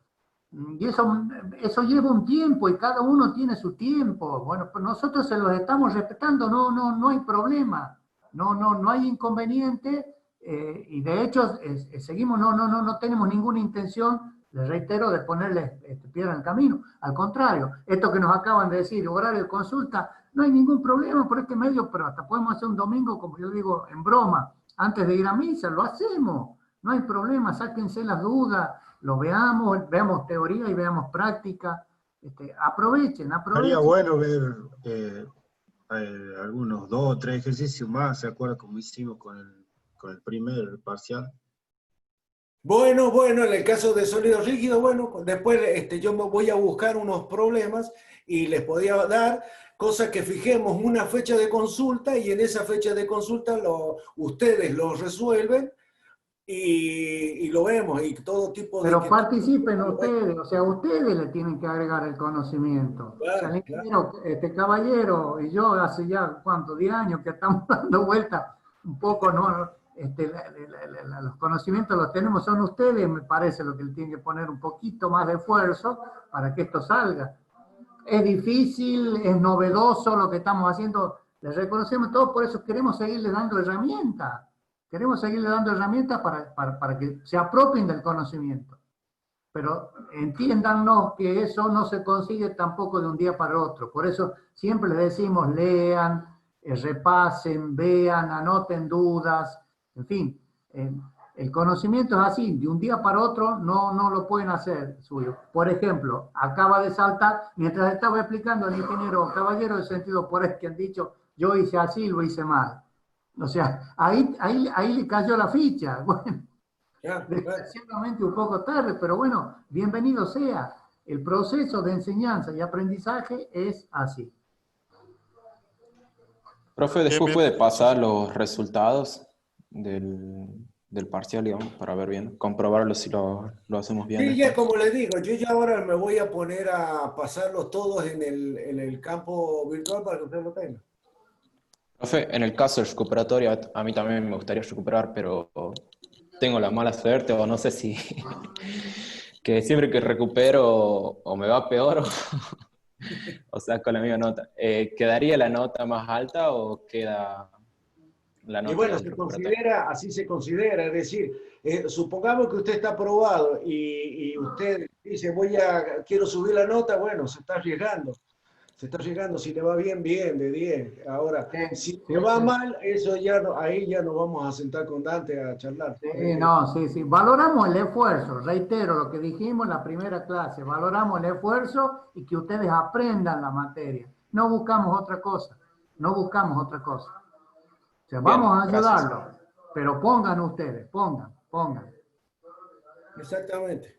Y eso lleva un tiempo y cada uno tiene su tiempo. Bueno, pues nosotros se los estamos respetando, no hay problema, no hay inconveniente. Y de hecho seguimos, no tenemos ninguna intención, les reitero, de ponerle piedra en el camino. Al contrario, esto que nos acaban de decir, horario de consulta, no hay ningún problema por este medio, pero hasta podemos hacer un domingo, como yo digo, en broma, antes de ir a misa, lo hacemos, no hay problema, sáquense las dudas, lo veamos teoría y veamos práctica, aprovechen. Estaría bueno ver algunos 2 o 3 ejercicios más, ¿se acuerda cómo hicimos con el primer parcial? Bueno, en el caso de sólido rígido, bueno, después yo me voy a buscar unos problemas y les podía dar cosas que fijemos una fecha de consulta y en esa fecha de consulta ustedes lo resuelven y lo vemos y todo tipo de... Pero participen ustedes, o sea, ustedes le tienen que agregar el conocimiento. Claro, o sea, el ingeniero, este caballero y yo hace ya, ¿cuánto? 10 años que estamos dando vuelta un poco, ¿no? Los conocimientos los tenemos, son ustedes, me parece, lo que le tienen que poner un poquito más de esfuerzo para que esto salga. Es difícil, es novedoso lo que estamos haciendo, les reconocemos todo, por eso queremos seguirle dando herramientas. Queremos seguirle dando herramientas para que se apropien del conocimiento. Pero entiéndanos que eso no se consigue tampoco de un día para otro. Por eso siempre les decimos, lean, repasen, vean, anoten dudas, en fin. El conocimiento es así, de un día para otro no lo pueden hacer suyo. Por ejemplo, acaba de saltar, mientras estaba explicando el ingeniero Caballero, el sentido por el que han dicho, yo hice así, lo hice mal. O sea, ahí le cayó la ficha. Bueno, desgraciadamente un poco tarde, pero bueno, bienvenido sea. El proceso de enseñanza y aprendizaje es así. Profe, después puede pasar los resultados del parcial, digamos, para ver bien, comprobarlo si lo hacemos bien. Sí, después. ya como les digo, yo ya ahora me voy a poner a pasarlos todos en el campo virtual para que ustedes lo tengan. Profe, en el caso del recuperatorio, a mí también me gustaría recuperar, pero tengo la mala suerte, o no sé si, que siempre que recupero o me va peor o saco la misma nota. ¿Quedaría la nota más alta o queda la nota Y bueno, del recuperatorio? así se considera, es decir, supongamos que usted está aprobado y usted dice, quiero subir la nota, bueno, se está arriesgando. Se está llegando, si te va bien, bien, de 10. Ahora, Sí, si sí, te va sí. mal, eso ya no, ahí ya nos vamos a sentar con Dante a charlar. Sí, no, sí, sí. Valoramos el esfuerzo, reitero lo que dijimos en la primera clase, valoramos el esfuerzo y que ustedes aprendan la materia. No buscamos otra cosa, no buscamos otra cosa. O sea, Bien, vamos a gracias. ayudarlos, pero pongan ustedes, pongan. Exactamente.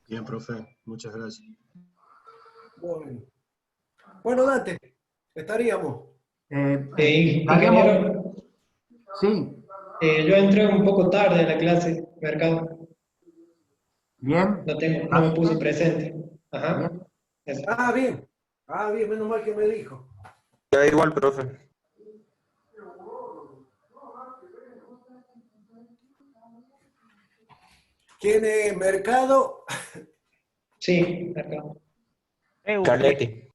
Bien, profe, muchas gracias. Bueno, Dante, estaríamos. Estaríamos, Ingeniero, sí, yo entré un poco tarde a la clase, mercado. bien. No me puse presente. Ajá. Bien. Eso. Bien. Bien, menos mal que me dijo. Ya igual, profe. ¿Quién es Mercado? Sí, mercado. Carletti.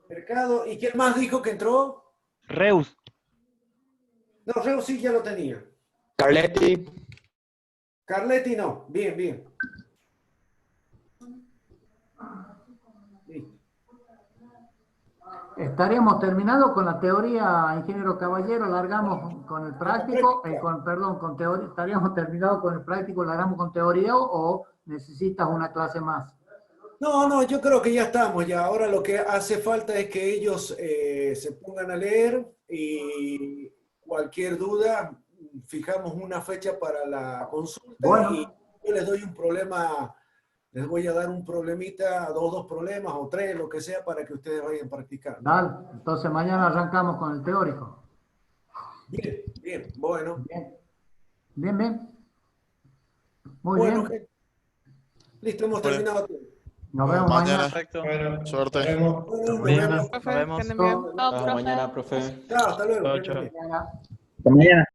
Mercado. ¿Y quién más dijo que entró? Reus. No, Reus sí ya lo tenía. Carletti. Carletti no. Bien, bien. Listo. Estaríamos terminados con la teoría, ingeniero Caballero, largamos con el práctico, con teoría, estaríamos terminados con el práctico, largamos con teoría o necesitas una clase más. No, yo creo que ya estamos ya. Ahora lo que hace falta es que ellos se pongan a leer y cualquier duda, fijamos una fecha para la consulta. Bueno. Y yo les doy un problema, les voy a dar un problemita, dos problemas o 3, lo que sea, para que ustedes vayan practicando. Dale, entonces mañana arrancamos con el teórico. Bien, bueno. Bien. Muy Bueno, bien. gente. Listo, hemos terminado. Nos vemos mañana. Perfecto. Bueno, Suerte. nos vemos. Nos Mañana. vemos. Profe, Nos vemos. que anden bien. Hasta mañana, profe. Chao, hasta luego. Chao. Mañana. Hasta mañana.